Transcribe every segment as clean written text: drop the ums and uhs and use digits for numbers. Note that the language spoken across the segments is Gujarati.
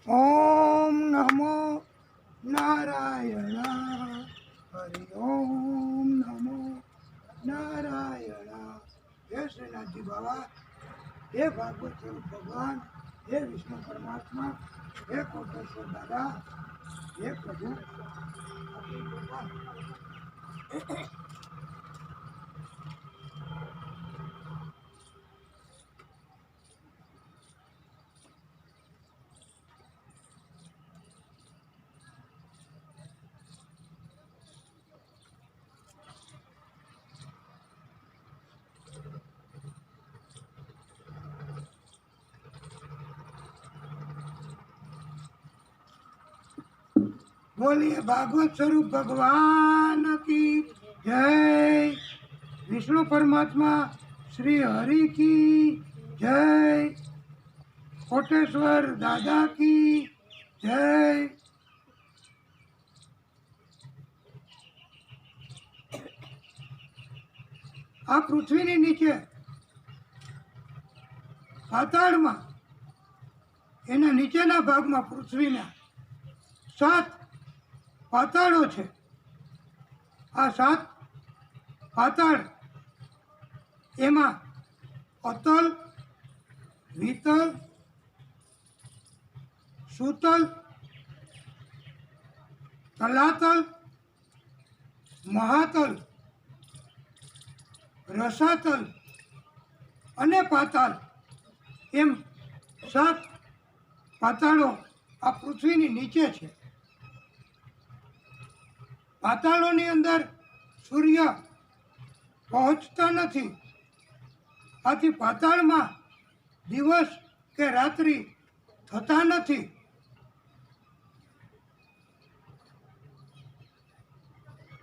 ઓમ નમો નારાયણ. હરિ ઓમ નમો નારાયણ. હે શ્રીનાથજી બાબા, હે ભાગવત સ્વરૂપ ભગવાન, હે વિષ્ણુ પરમાત્મા, હે કોટેશ્વર દાદા, હે પ્રભુ बोलिए भागवत स्वरूप भगवान की जय। विष्णु परमात्मा श्री हरि की जय। कोटेश्वर दादा की जय। आ पृथ्वी नीचे पाताल में एना नीचेना भाग में पृथ्वी 7 पाताळो छे। आ 7 पाताळ एमां अतल, वितल, सुतल, तलातल, महातल, रसातल अने पाताल एम 7 पाताळो आ पृथ्वीनी नीचे छे। पाताळोनी अंदर सूर्य पहोंचता नथी। आथी पाताळमां दिवस के रात्रि थता नथी।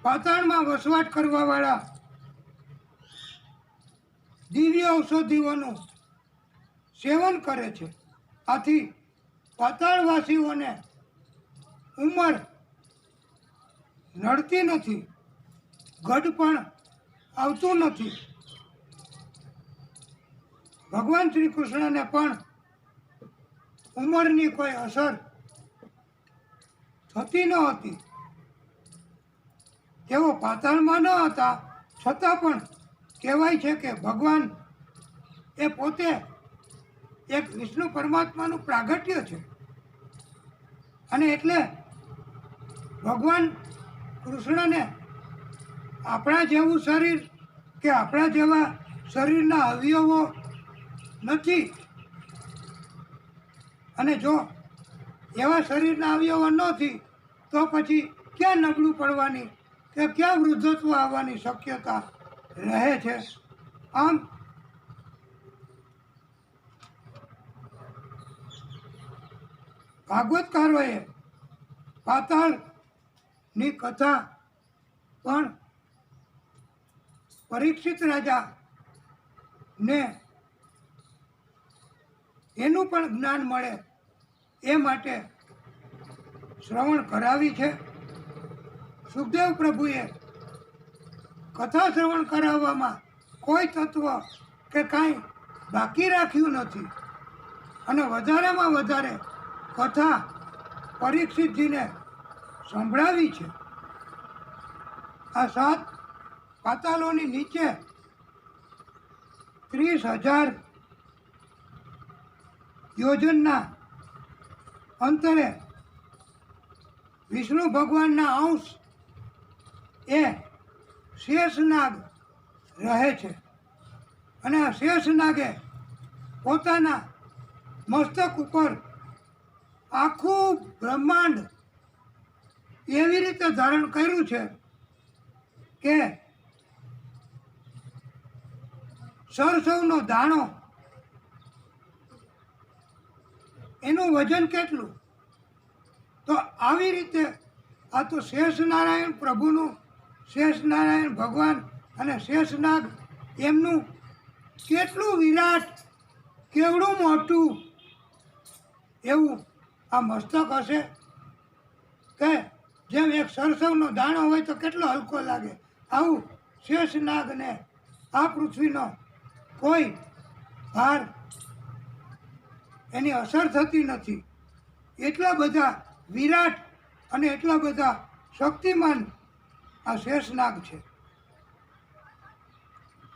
पाताळमां वसवाट करवावाळा दिव्य औषधिओनुं सेवन करे छे। आथी पाताळवासीओने उमर नड़ती नहीं, गढ़पण आवतुं नहीं। भगवान श्री कृष्ण ने पण उमरनी कोई असर थती न हती। तेओ पाताळमां न हता छतां पण कहेवाय छे के भगवान ए पोते एक विष्णु परमात्मानुं प्रागट्य छे अने एटले भगवान कृष्ण ने अपना जेवुं शरीर के अपना जेवा शरीरना अवयवो नथी। अने जो एवा शरीरना अवयवो नथी तो पछी क्या नबळुं पड़वानी के क्या वृद्धत्व आववानी शक्यता रहे छे। आम भागवतकारोए पाताळ नी कथा पण परीक्षित राजा ने एनुं पण ज्ञान मळे ए माटे श्रवण करावी छे। सुखदेव प्रभुए कथा श्रवण कराववामां कोई तत्व के कांई बाकी राख्युं नथी अने वधारेमां वधारे कथा परीक्षितजीने संभळावी छे। आ 7 पातालोनी नीचे 30,000 योजनना अंतरे विष्णु भगवानना अंश ए शेषनाग रहे छे अने आ शेषनागे पोताना मस्तक उपर आखुं ब्रह्मांड एवी रीते धारण कर्युं छे के सरसवनो दाणो एनुं वजन केटलुं। तो आवी रीते आ तो शेषनारायण प्रभुनुं, शेषनारायण भगवान अने शेषनाग एमनुं केटलुं विराट, केवडुं मोटुं एवुं आ मस्तक हशे के जेम एक सरसवनो दाणो होय तो केटलो हलको लागे। आवुं शेषनाग ने आ पृथ्वीनो कोई भार एनी असर थती नथी। એટલા બધા વિરાટ અને એટલા બધા શક્તિમાન આ શેષનાગ છે.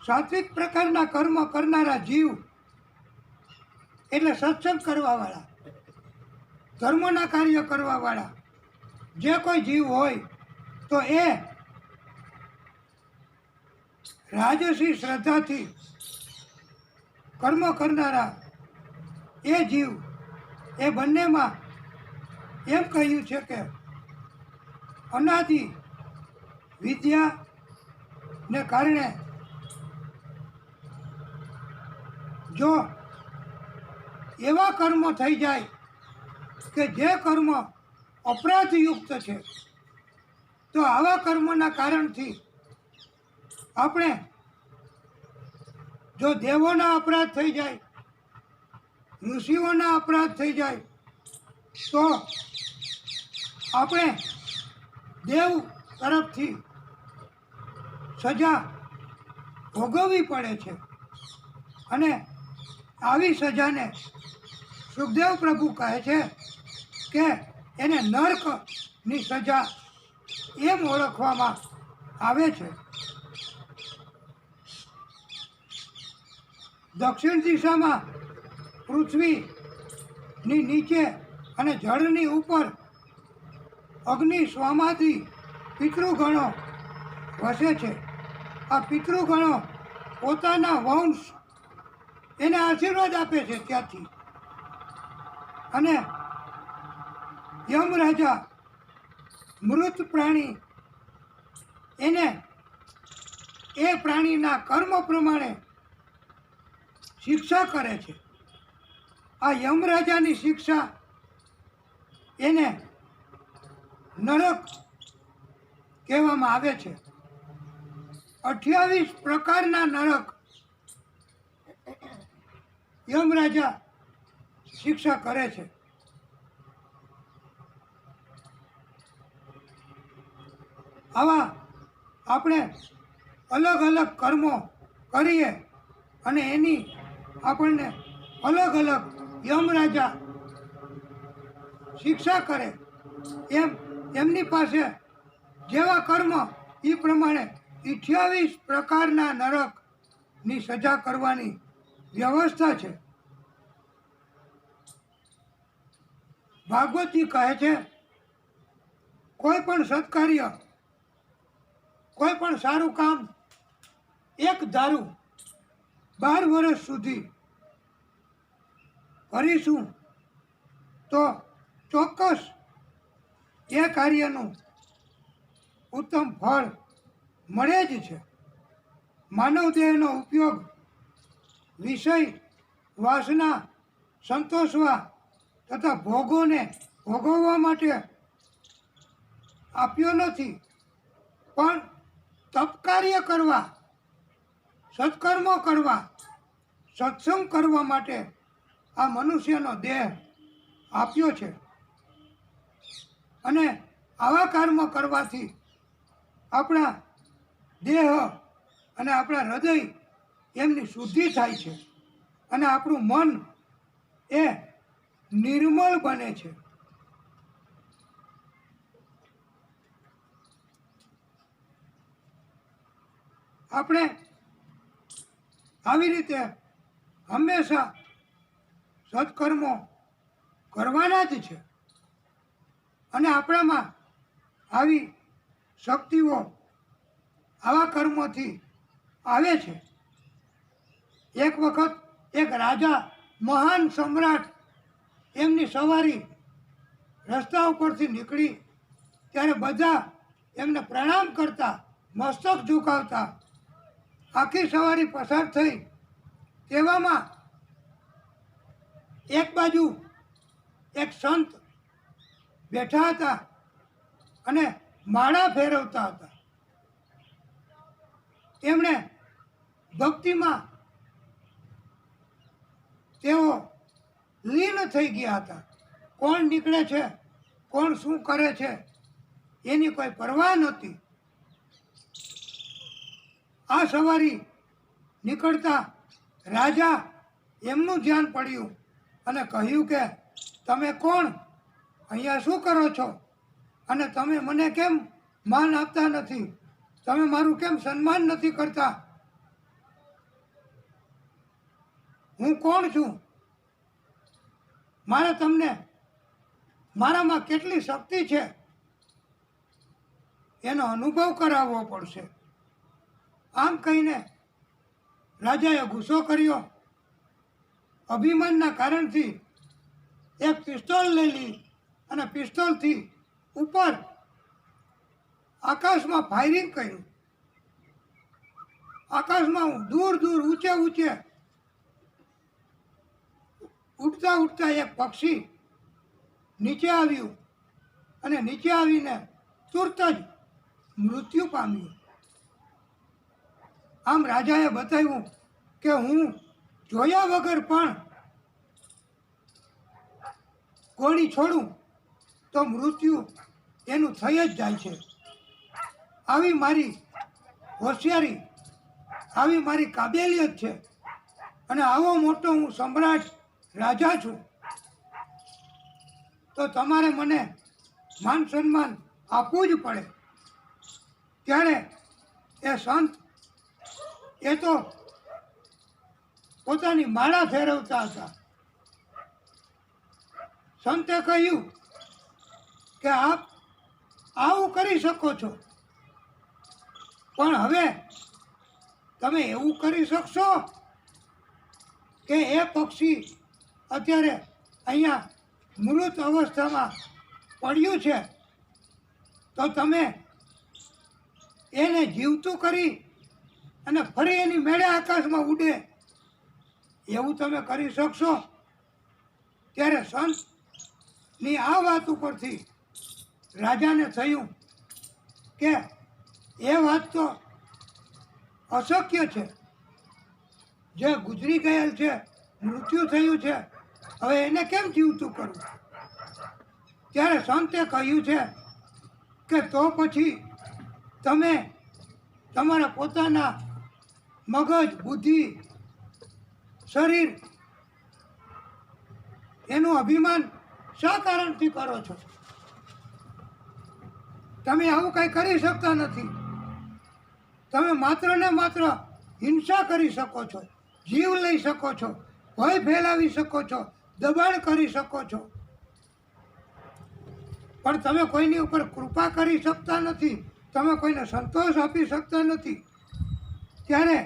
સાત્વિક પ્રકારના કર્મ કરનારા જીવ એટલે સત્સંગ કરવાવાળા, ધર્મના કાર્ય કરવાવાળા જે કોઈ જીવ હોય તો એ રાજસી શ્રદ્ધાથી કર્મ કરનારા એ જીવ, એ બંનેમાં એમ કહ્યું છે કે અનાદિ વિદ્યાને કારણે જો એવા કર્મો થઈ જાય કે જે કર્મ અપરાધયુક્ત છે, તો આવા કર્મોના કારણથી આપણે જો દેવોના અપરાધ થઈ જાય, ઋષિઓના અપરાધ થઈ જાય, તો આપણે દેવ તરફથી સજા ભોગવવી પડે છે. અને આવી સજાને સુખદેવ પ્રભુ કહે છે કે એને નર્કની સજા એમ ઓળખવામાં આવે છે. દક્ષિણ દિશામાં પૃથ્વીની નીચે અને જળની ઉપર અગ્નિ સ્વામાદિ પિતૃગણો વસે છે. આ પિતૃગણો પોતાના વંશ એને આશીર્વાદ આપે છે ત્યાંથી. અને યમરાજા મૃત પ્રાણી એને એ પ્રાણીના કર્મ પ્રમાણે શિક્ષા કરે છે. આ યમરાજાની શિક્ષા એને નરક કહેવામાં આવે છે. 28 પ્રકારના નરક યમરાજા શિક્ષા કરે છે. આવા આપણે અલગ અલગ કર્મો કરીએ અને એની આપણને અલગ અલગ યમરાજા શિક્ષા કરે, એમની પાસે જેવા કર્મ એ પ્રમાણે 28 પ્રકારના નરકની સજા કરવાની વ્યવસ્થા છે. ભાગવતજી કહે છે કોઈ પણ સત્કાર્ય, કોઈ પણ સારું કામ એક ધારું 12 વર્ષ સુધી કરીશું તો ચોક્કસ એ કાર્યનું ઉત્તમ ફળ મળે જ છે. માનવ દેહનો ઉપયોગ વિષય વાસના સંતોષવા તથા ભોગોને ભોગવવા માટે આપ્યો નથી, પણ તપકાર્ય કરવા, સત્કર્મો કરવા, સત્સંગ કરવા માટે આ મનુષ્યનો દેહ આપ્યો છે. અને આવા કર્મ કરવાથી આપણા દેહ અને આપણા હૃદય એમની શુદ્ધિ થાય છે અને આપણું મન એ નિર્મળ બને છે. આપણે આવી રીતે હંમેશા સત્કર્મો કરવાના જ છે. અને આપણામાં આવી શક્તિઓ આવા કર્મોથી આવે છે. એક વખત એક રાજા, મહાન સમ્રાટ, એમની સવારી રસ્તા ઉપરથી નીકળી ત્યારે બધા એમને પ્રણામ કરતા, મસ્તક ઝુકાવતા આખી સવારી પસાર થઈ. તેવામાં એક બાજુ એક સંત બેઠા હતા અને માળા ફેરવતા હતા. એમણે ભક્તિમાં તેઓ લીન થઈ ગયા હતા. કોણ નીકળે છે, કોણ શું કરે છે એની કોઈ પરવા નહોતી. આ સવારી નીકળતા રાજા એમનું ધ્યાન પડ્યું અને કહ્યું કે તમે કોણ અહીંયા શું કરો છો? અને તમે મને કેમ માન આપતા નથી? તમે મારું કેમ સન્માન નથી કરતા? હું કોણ છું? મારે તમને મારામાં કેટલી શક્તિ છે એનો અનુભવ કરાવવો પડશે. આમ કહીને રાજાએ ગુસ્સો કર્યો. અભિમાનના કારણથી એક પિસ્તોલ લઈ લી અને પિસ્તોલથી ઉપર આકાશમાં ફાયરિંગ કર્યું. આકાશમાં દૂર દૂર ઊંચે ઊંચે ઉડતા ઉડતા એક પક્ષી નીચે આવ્યું અને નીચે આવીને તુરત જ મૃત્યુ પામ્યું. આમ રાજાએ બતાવ્યું કે હું જોયા વગર પણ ગોળી છોડું તો મૃત્યુ એનું થઈ જ જાય છે. આવી મારી હોશિયારી, આવી મારી કાબેલિયત છે અને આવો મોટો હું સમ્રાટ રાજા છું. તો તમારે મને માન સન્માન આપવું જ પડે. ત્યારે એ સંત એ તો પોતાની માળા ફેરવતા હતા. સંતે કહ્યું કે આપ આવું કરી શકો છો, પણ હવે તમે એવું કરી શકશો કે એ પક્ષી અત્યારે અહીંયા મૃત અવસ્થામાં પડ્યું છે, તો તમે એને જીવતું કરી અને ફરી એની મેળે આકાશમાં ઉડે એવું તમે કરી શકશો? ત્યારે સંતની આ વાત ઉપરથી રાજાને થયું કે એ વાત તો અશક્ય છે. જે ગુજરી ગયેલ છે, મૃત્યુ થયું છે, હવે એને કેમ જીવતું કરવું? ત્યારે સંતે કહ્યું છે કે તો પછી તમે તમારા પોતાના મગજ, બુદ્ધિ, શરીર એનું અભિમાન શા કારણથી કરો છો? તમે આવું કંઈ કરી શકતા નથી. તમે માત્ર ને માત્ર હિંસા કરી શકો છો, જીવ લઈ શકો છો, ભય ફેલાવી શકો છો, દબાણ કરી શકો છો, પણ તમે કોઈની ઉપર કૃપા કરી શકતા નથી. તમે કોઈને સંતોષ આપી શકતા નથી. ત્યારે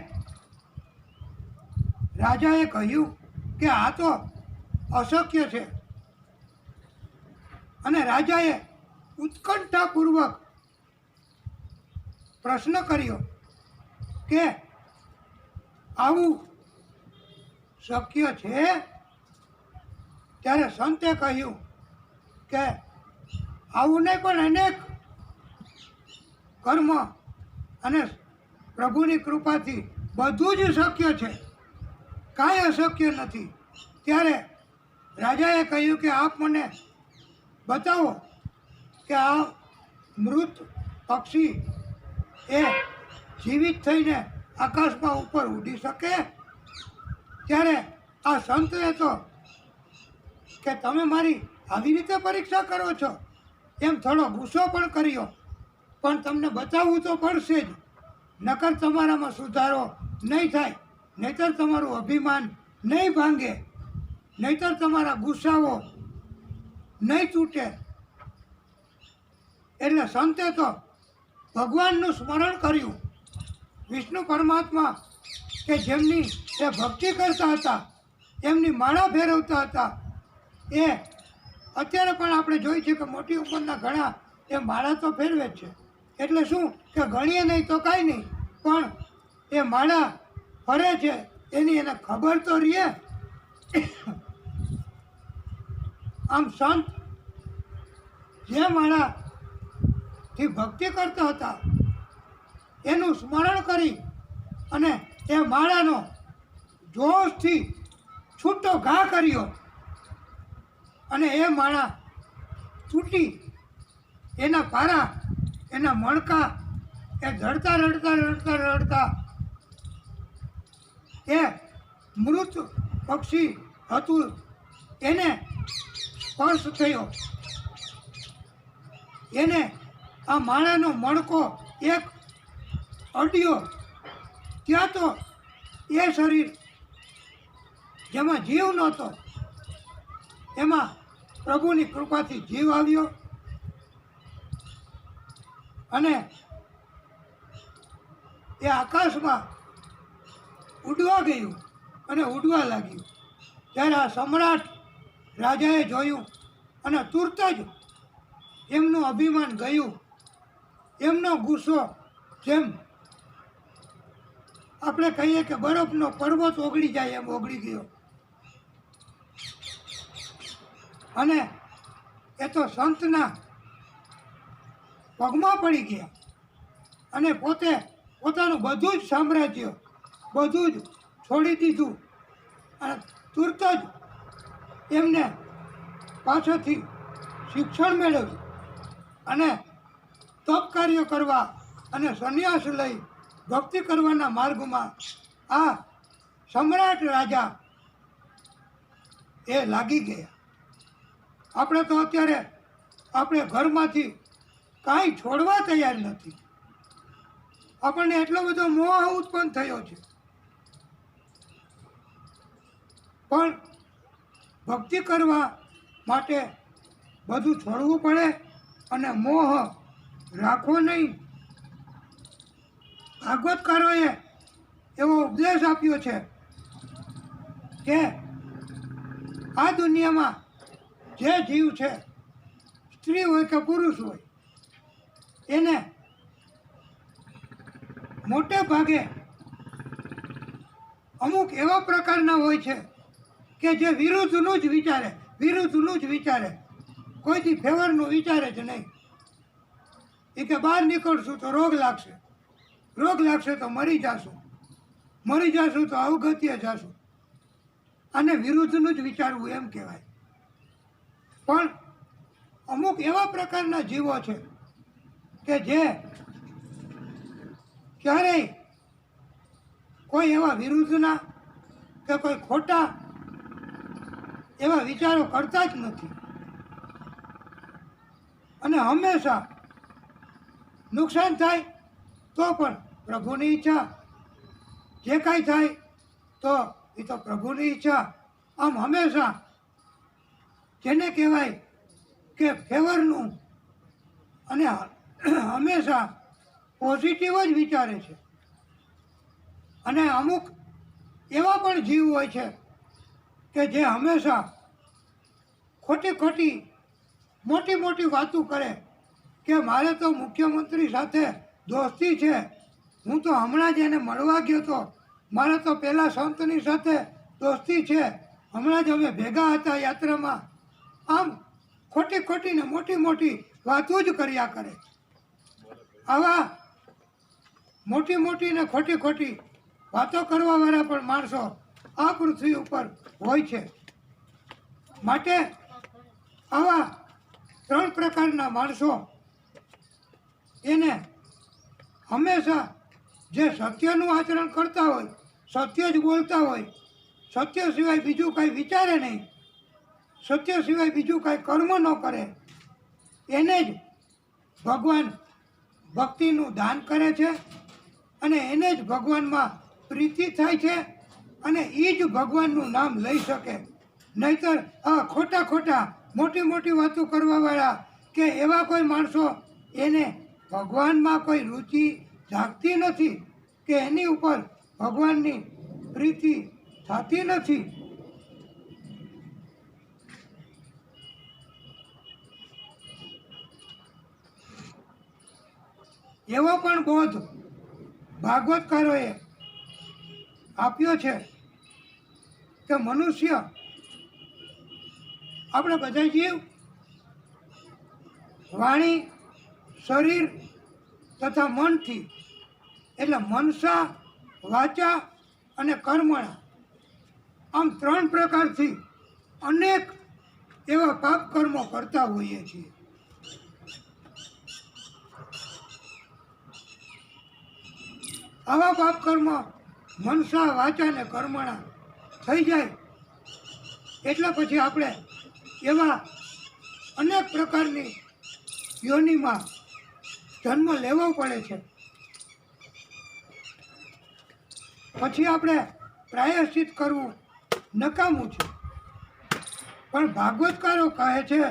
રાજાએ કહ્યું કે આ તો અશક્ય છે. અને રાજાએ ઉત્કંઠાપૂર્વક પ્રશ્ન કર્યો કે આવું શક્ય છે? ત્યારે સંતે કહ્યું કે આવું નહીં, પણ અનેક કર્મ અને પ્રભુની કૃપાથી બધું જ શક્ય છે, કાંઈ અશક્ય નથી. ત્યારે રાજાએ કહ્યું કે આપ મને બતાવો કે આ મૃત પક્ષી એ જીવિત થઈને આકાશમાં ઉપર ઉડી શકે? ત્યારે આ સંતે તો કે તમે મારી આવી રીતે પરીક્ષા કરો છો એમ થોડો ગુસ્સો પણ કર્યો, પણ તમને બતાવવું તો પડશે જ, નકર તમારામાં સુધારો નહીં થાય, નહીતર તમારું અભિમાન નહીં ભાંગે, નહીતર તમારા ગુસ્સાઓ નહીં તૂટે. એટલે સંતે તો ભગવાનનું સ્મરણ કર્યું. વિષ્ણુ પરમાત્મા કે જેમની એ ભક્તિ કરતા હતા, એમની માળા ફેરવતા હતા, એ અત્યારે પણ આપણે જોઈએ છીએ કે મોટી ઉંમરના ઘણા એ માળા તો ફેરવે જ છે. એટલે શું કે ગણીએ નહીં તો કાંઈ નહીં, પણ એ માળા ફરે છે એની એને ખબર તો રહે. આમ સંત જે માળાથી ભક્તિ કરતા હતા એનું સ્મરણ કરી અને એ માળાનો જોશથી છૂટો ઘા કર્યો અને એ માળા તૂટી, એના પારા, એના મણકા એ રડતા રડતા રડતા રડતા એ મૃત પક્ષી હતું એને સ્પર્શ થયો એને આ માણાનો મણકો એક અડ્યો, ત્યાં તો એ શરીર જેમાં જીવ નહોતો એમાં પ્રભુની કૃપાથી જીવ આવ્યો અને એ આકાશમાં ઉડવા ગયું અને ઉડવા લાગ્યું. ત્યારે આ સમ્રાટ રાજાએ જોયું અને તુરત જ એમનું અભિમાન ગયું. એમનો ગુસ્સો જેમ આપણે કહીએ કે બરફનો પર્વત ઓગળી જાય એમ ઓગળી ગયો. અને એ તો સંતના પગમાં પડી ગયા અને પોતે પોતાનું બધું જ સામ્રાજ્ય બધું જ છોડી દીધું અને તુરત જ એમને પાછળથી શિક્ષણ મેળવ્યું અને તપ કાર્ય કરવા અને સંન્યાસ લઈ ભક્તિ કરવાના માર્ગમાં આ સમ્રાટ રાજા એ લાગી ગયા. આપણે તો અત્યારે આપણે ઘરમાંથી કાંઈ છોડવા તૈયાર નથી. આપણને એટલો બધો મોહ ઉત્પન્ન થયો છે. પણ ભક્તિ કરવા માટે બધું છોડવું પડે અને મોહ રાખવો નહીં. ભાગવતકારોએ એવો ઉપદેશ આપ્યો છે કે આ દુનિયામાં જે જીવ છે, સ્ત્રી હોય કે પુરુષ હોય, એને મોટે ભાગે અમુક એવા પ્રકારના હોય છે કે જે વિરુદ્ધનું જ વિચારે, કોઈથી ફેવરનું વિચારે જ નહીં. એ કે બહાર નીકળશું તો રોગ લાગશે તો મરી જાશું તો અવગત્ય જાશું. આને વિરુદ્ધનું જ વિચારવું એમ કહેવાય. પણ અમુક એવા પ્રકારના જીવો છે કે જે ક્યારેય કોઈ એવા વિરુદ્ધના કે કોઈ ખોટા એવા વિચારો કરતા જ નથી અને હંમેશા નુકસાન થાય તો પણ પ્રભુની ઈચ્છા, જે કાંઈ થાય તો એ તો પ્રભુની ઈચ્છા. આમ હંમેશા જેને કહેવાય કે ફેવરનું અને હંમેશા પોઝિટિવ જ વિચારે છે. અને અમુક એવા પણ જીવ હોય છે કે જે હંમેશા ખોટી મોટી વાતો કરે કે મારે તો મુખ્યમંત્રી સાથે દોસ્તી છે, હું તો હમણાં જ એને મળવા ગયો હતો, મારે તો પેલા સંતની સાથે દોસ્તી છે, હમણાં જ અમે ભેગા હતા યાત્રામાં. આમ ખોટી ને મોટી વાતો જ કર્યા કરે. આવા મોટી ને ખોટી વાતો કરવાવાળા પણ માણસો આ પૃથ્વી ઉપર હોય છે. માટે આવા 3 પ્રકારના માણસો એને હંમેશા જે સત્યનું આચરણ કરતા હોય, સત્ય જ બોલતા હોય, સત્ય સિવાય બીજું કાંઈ વિચારે નહીં, સત્ય સિવાય બીજું કાંઈ કર્મ ન કરે, એને જ ભગવાન ભક્તિનું દાન કરે છે અને એને જ ભગવાનમાં પ્રીતિ થાય છે અને એ જ ભગવાનનું નામ લઈ શકે. નહીંતર આ ખોટા મોટી વાતો કરવાવાળા કે એવા કોઈ માણસો એને ભગવાનમાં કોઈ રુચિ જાગતી નથી કે એની ઉપર ભગવાનની પ્રીતિ થતી નથી. એવો પણ બોધ ભાગવતકારોએ આપ્યો છે કે મનુષ્ય, આપણે બધા જીવ વાણી, શરીર તથા મનથી, એટલે મનસા, વાચા અને કર્મણા, આમ 3 પ્રકારથી અનેક એવા પાપ કર્મો કરતા હોઈએ છીએ. આવા પાપ કર્મ મનસા, વાચા ને કર્મણા થઈ જાય એટલે પછી આપણે એવા અનેક પ્રકારની યોનિમાં જન્મ લેવો પડે છે. પછી આપણે પ્રાયશ્ચિત કરવું નકામું છે. પણ ભાગવતકારો કહે છે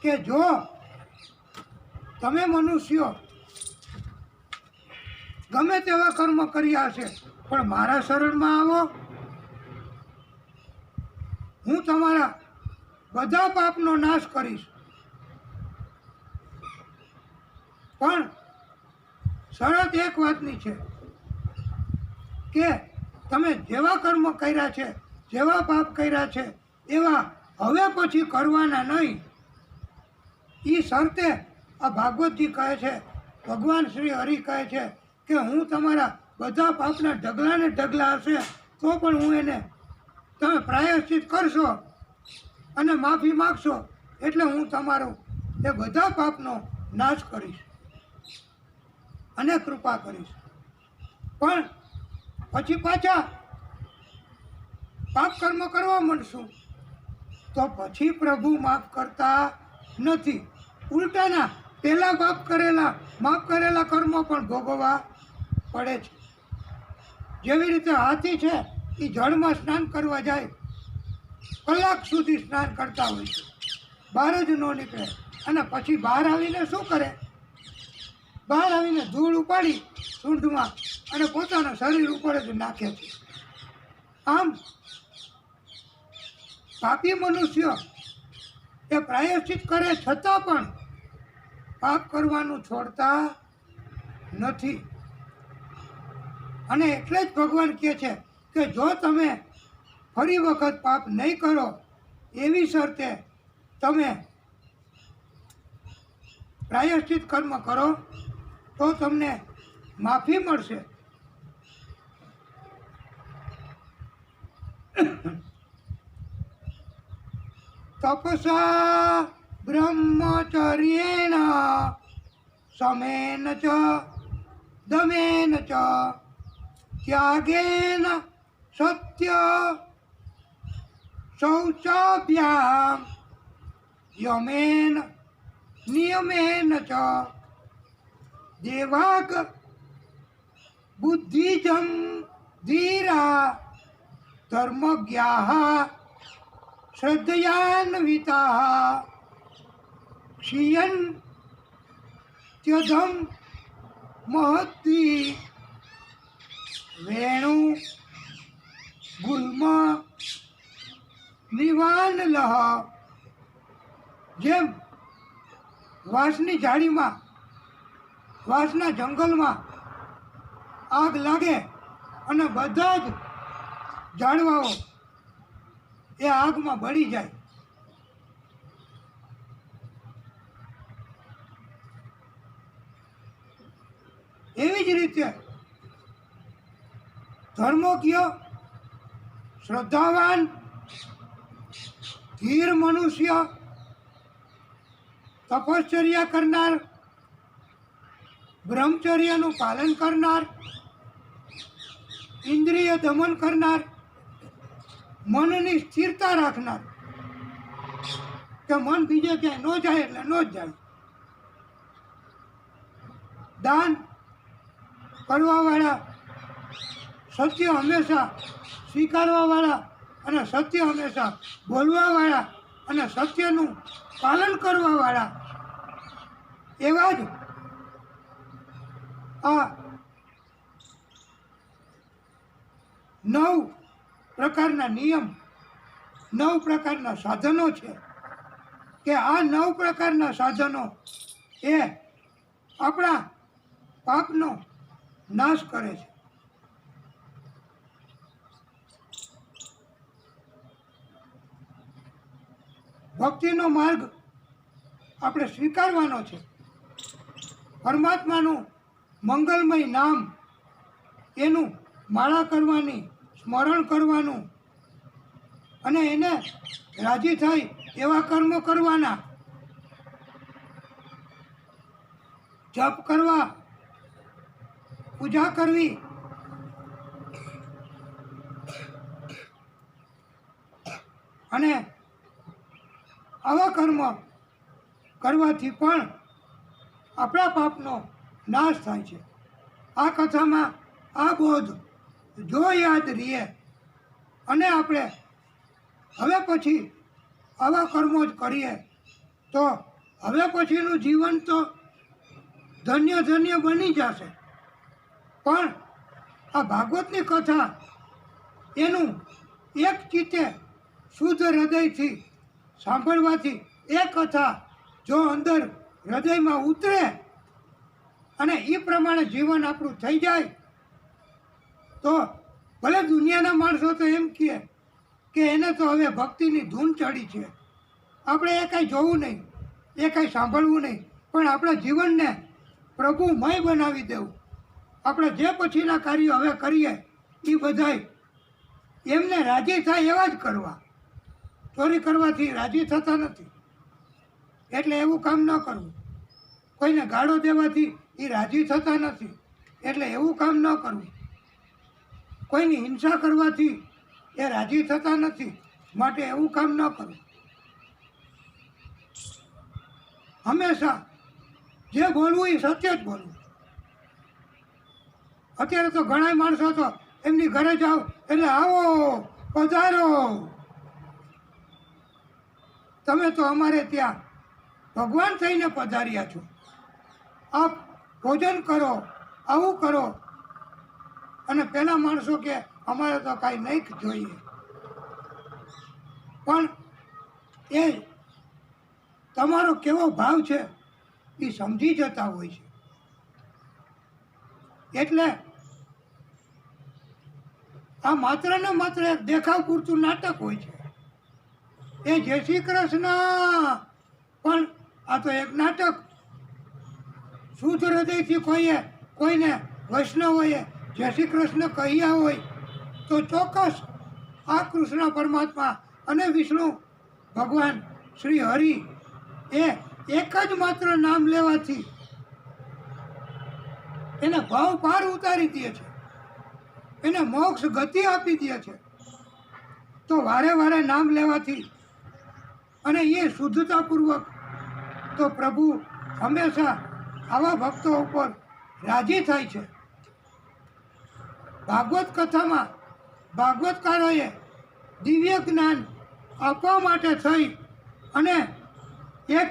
કે જો તમે મનુષ્યો ગમે તેવા કર્મ કર્યા હશે પણ મારા શરણમાં આવો, હું તમારા બધા પાપનો નાશ કરીશ. પણ શરત એક વાતની છે કે તમે જેવા કર્મ કર્યા છે, જેવા પાપ કર્યા છે એવા હવે પછી કરવાના નહીં. એ શરતે આ ભાગવતજી કહે છે, ભગવાન શ્રી હરિ કહે છે કે હું તમારા બધા પાપના ઢગલાને ઢગલા હશે તો પણ હું એને, તમે પ્રાયશ્ચિત કરશો અને માફી માગશો એટલે હું તમારો એ બધા પાપનો નાશ કરીશ અને કૃપા કરીશ. પણ પછી પાછા પાપ કર્મ કરવા માંડશું તો પછી પ્રભુ માફ કરતા નથી. ઉલટાના પહેલા માફ કરેલા કર્મો પણ ભોગવવા પડે છે. જેવી રીતે હાથી છે એ જળમાં સ્નાન કરવા જાય, કલાક સુધી સ્નાન કરતા હોય છે, બહાર જ ન નીકળે, અને પછી બહાર આવીને શું કરે? બહાર આવીને ધૂળ ઉપાડી સૂંઢમાં અને પોતાના શરીર ઉપર જ નાખે છે. આમ પાપી મનુષ્ય એ પ્રાયશ્ચિત કરે છતાં પણ પાપ કરવાનું છોડતા નથી. અને એટલે જ ભગવાન કહે છે કે જો તમે ફરી વખત પાપ નહીં કરો એવી શરતે તમે પ્રાયશ્ચિત કર્મ કરો તો તમને માફી મળશે. તપસા બ્રહ્મચર્યેણ સમેન ચ દમેન ચ ત્યાગેન સત્ય શૌચાભ્યામ યમેન નિયમેન ચ દેવાગ બુદ્ધિજમ ધીરા ધર્મજ્ઞાઃ શ્રદ્ધયાન્વિતાઃ ક્ષિયન ત્યધમ મહત્તિ વેણુ ગુલ્મ નિવાનલઃ. જેમ વાંસની ઝાડીમાં, વાંસના જંગલમાં આગ લાગે અને બધા જ ઝાડવાઓ એ આગમાં બળી જાય, એવી જ રીતે ધર્મજ્ઞ, શ્રદ્ધાવાન, ધીર મનુષ્ય, તપશ્ચર્યા કરનાર, બ્રહ્મચર્યનું પાલન કરનાર, ઇન્દ્રિય દમન કરનાર, મનની સ્થિરતા રાખનાર, કે મન બીજે ક્યાંય ન જાય એટલે ન જ જાય, દાન કરવાવાળા, સત્ય હંમેશા સ્વીકારવાવાળા અને સત્ય હંમેશા બોલવાવાળા અને સત્યનું પાલન કરવાવાળા, એવા જ આ 9 પ્રકારના નિયમ, 9 પ્રકારના સાધનો છે કે આ 9 પ્રકારના સાધનો એ આપણા પાપનો નાશ કરે છે. ભક્તિનો માર્ગ આપણે સ્વીકારવાનો છે. પરમાત્માનું મંગલમય નામ, એનું માળા કરવાની, સ્મરણ કરવાનું અને એને રાજી થાય એવા કર્મો કરવાના, જપ કરવા, પૂજા કરવી, અને આવા કર્મ કરવાથી પણ આપણા પાપનો નાશ થાય છે. આ કથામાં આ બોધ જો યાદ રહીએ અને આપણે હવે પછી આવા કર્મો જ કરીએ તો હવે પછીનું જીવન તો ધન્ય ધન્ય બની જશે. પણ આ ભાગવતની કથા એનું એક ચિત્તે શુદ્ધ હૃદયથી સાંભળવાથી એ કથા જો અંદર હૃદયમાં ઉતરે અને એ પ્રમાણે જીવન આપણું થઈ જાય તો ભલે દુનિયાના માણસો તો એમ કહે કે એને તો હવે ભક્તિની ધૂન ચડી છે, આપણે એ કાંઈ જોવું નહીં, એ કાંઈ સાંભળવું નહીં, પણ આપણા જીવનને પ્રભુમય બનાવી દેવું. આપણે જે પછીના કાર્યો હવે કરીએ એ બધાય એમને રાજી થાય એવા જ કરવા. ચોરી કરવાથી રાજી થતા નથી, એટલે એવું કામ ન કરવું. કોઈને ગાળો દેવાથી એ રાજી થતા નથી, એટલે એવું કામ ન કરવું. કોઈની હિંસા કરવાથી એ રાજી થતા નથી, માટે એવું કામ ન કરવું. હંમેશા જે બોલવું એ સત્ય જ બોલવું. અત્યારે તો ઘણા માણસો તો એમની ઘરે જાઓ એટલે આવો પધારો, તમે તો અમારે ત્યાં ભગવાન થઈને પધાર્યા છો, આપ ભોજન કરો, આવું કરો. અને પેલા માણસો કે અમારે તો કાંઈ નહીં જોઈએ, પણ એ તમારો કેવો ભાવ છે એ સમજી જતા હોય છે. એટલે આ માત્ર ને માત્ર એક દેખાવ પૂરતું નાટક હોય છે. એ જય શ્રી કૃષ્ણ પણ આ તો એક નાટક. શુદ્ધ હૃદયથી કોઈને વૈષ્ણવોએ જય શ્રી કૃષ્ણ કહ્યા હોય તો ચોક્કસ આ કૃષ્ણ પરમાત્મા અને વિષ્ણુ ભગવાન શ્રી હરિ એ એક જ માત્ર નામ લેવાથી એને ભાવ પાર ઉતારી દે છે, એને મોક્ષ ગતિ આપી દે છે. તો વારે વારે નામ લેવાથી અને એ શુદ્ધતાપૂર્વક તો પ્રભુ હંમેશા આવા ભક્તો ઉપર રાજી થાય છે. ભાગવત કથામાં ભાગવતકારોએ દિવ્ય જ્ઞાન આપવા માટે થઈ અને એક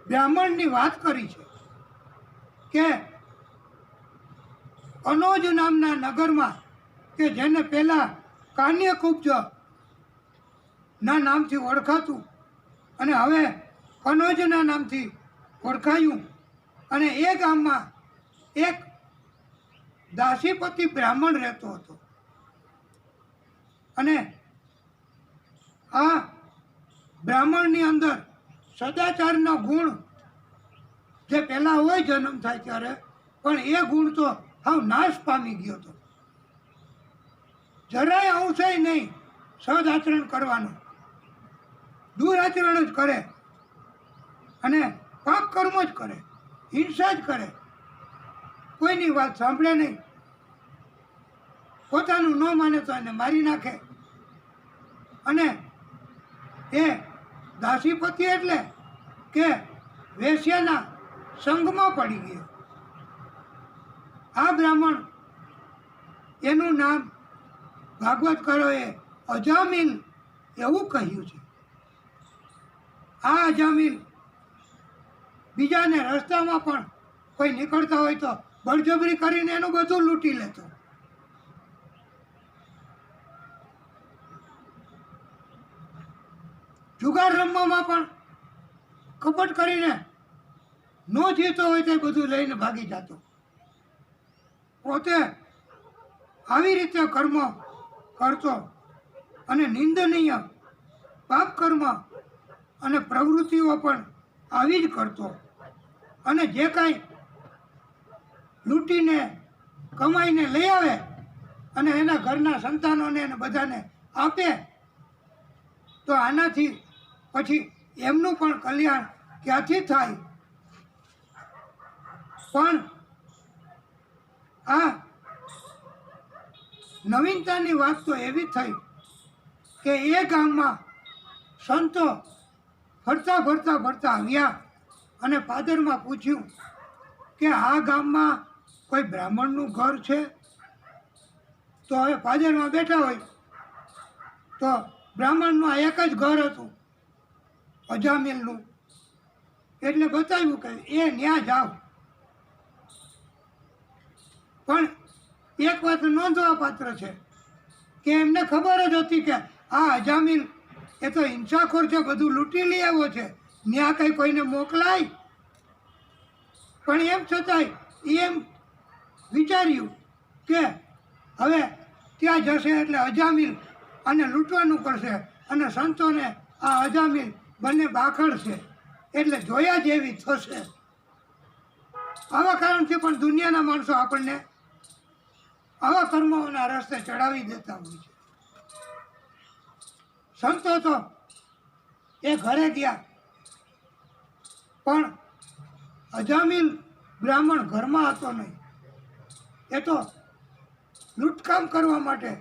બ્રાહ્મણની વાત કરી છે કે કનોજ નામના નગરમાં, કે જેને પહેલાં કાન્યકુબ્જ ના નામથી ઓળખાતું અને હવે કનોજના નામથી ઓળખાયું, અને એ ગામમાં એક દાસીપતિ બ્રાહ્મણ રહેતો હતો. અને આ બ્રાહ્મણની અંદર સદાચારનો ગુણ જે પહેલાં હોય જન્મ થાય ત્યારે, પણ એ ગુણ તો હાવ નાશ પામી ગયો હતો. જરાય અંશે નહીં સદાચરણ કરવાનું, દુરાચરણ જ કરે અને પાપ કર્મ જ કરે, હિંસા જ કરે, કોઈની વાત સાંભળે નહીં, પોતાનું ન માને તો એને મારી નાખે. અને એ દાસીપતિ એટલે કે વેશ્યાના સંગમાં પડી ગયો. આ બ્રાહ્મણ એનું નામ ભાગવતકારોએ અજામિલ એવું કહ્યું છે. આ અજામિલ બીજાને રસ્તામાં પણ કોઈ નીકળતા હોય તો બળજબરી કરીને એનું બધું લૂંટી લેતો. જુગાર રમવામાં પણ કપટ કરીને ન જીતો હોય તો બધું લઈને ભાગી જતો. પોતે આવી રીતે કર્મ કરતો અને નિંદનીય પાપ કર્મ અને પ્રવૃત્તિઓ પણ આવી જ કરતો. અને જે કાંઈ લૂંટીને કમાઈને લઈ આવે અને એના ઘરના સંતાનોને અને બધાને આપે તો આનાથી પછી એમનું પણ કલ્યાણ ક્યાંથી થાય. પણ આ નવીનતાની વાત તો એવી થઈ કે એ ગામમાં સંતો ફરતા ફરતા ફરતા આવ્યા અને પાદરમાં પૂછ્યું કે આ ગામમાં કોઈ બ્રાહ્મણનું ઘર છે? તો હવે પાદરમાં બેઠા હોય તો બ્રાહ્મણનું આ એક જ ઘર હતું, અજામિલનું. એટલે બતાવ્યું કે એ ન્યા જાઓ. પણ એક વાત નોંધવા પાત્ર છે કે એમને ખબર જ હતી કે આ અજામિલ એ તો હિંસાખોર છે, બધું લૂંટી લઈ આવ્યો છે, ન્યા કંઈ કોઈને મોકલાય. પણ એમ છતાંય એમ વિચાર્યું કે હવે ત્યાં જશે એટલે અજામિલ અને લૂંટવાનું કરશે અને સંતોને આ અજામિલ બંને બાખડશે, એટલે જોયા જેવી થશે. આવા કારણથી પણ દુનિયાના માણસો આપણને આવા કર્મોના રસ્તે ચડાવી દેતા હોય છે. સંતો તો એ ઘરે ગયા, પણ અજામિલ બ્રાહ્મણ ઘરમાં હતો નહીં. એ તો લૂંટકામ કરવા માટે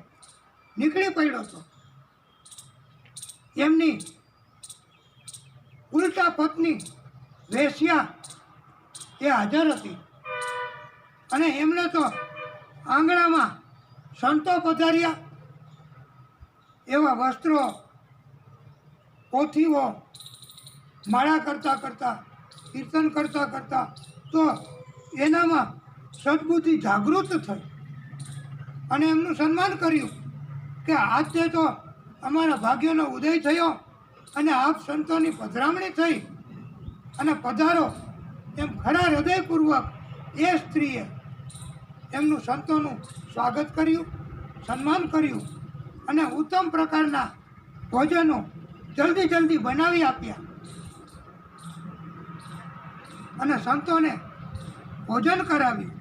નીકળી પડ્યો હતો. એમની ઉલટા પત્ની વેશ્યા એ હાજર હતી અને એમને તો આંગણામાં સંતો પધાર્યા એવા વસ્ત્રો, પોથીઓ, માળા કરતાં કરતાં, કીર્તન કરતાં કરતાં તો એનામાં સદબુદ્ધિ જાગૃત થઈ અને એમનું સન્માન કર્યું કે આજે તો અમારા ભાગ્યનો ઉદય થયો અને આપ સંતોની પધરામણી થઈ અને પધારો એમ ખરા હૃદયપૂર્વક એ સ્ત્રીએ એમનું સંતોનું સ્વાગત કર્યું, સન્માન કર્યું અને ઉત્તમ પ્રકારના ભોજનો જલ્દી જલ્દી બનાવી આપ્યા અને સંતોને ભોજન કરાવ્યું.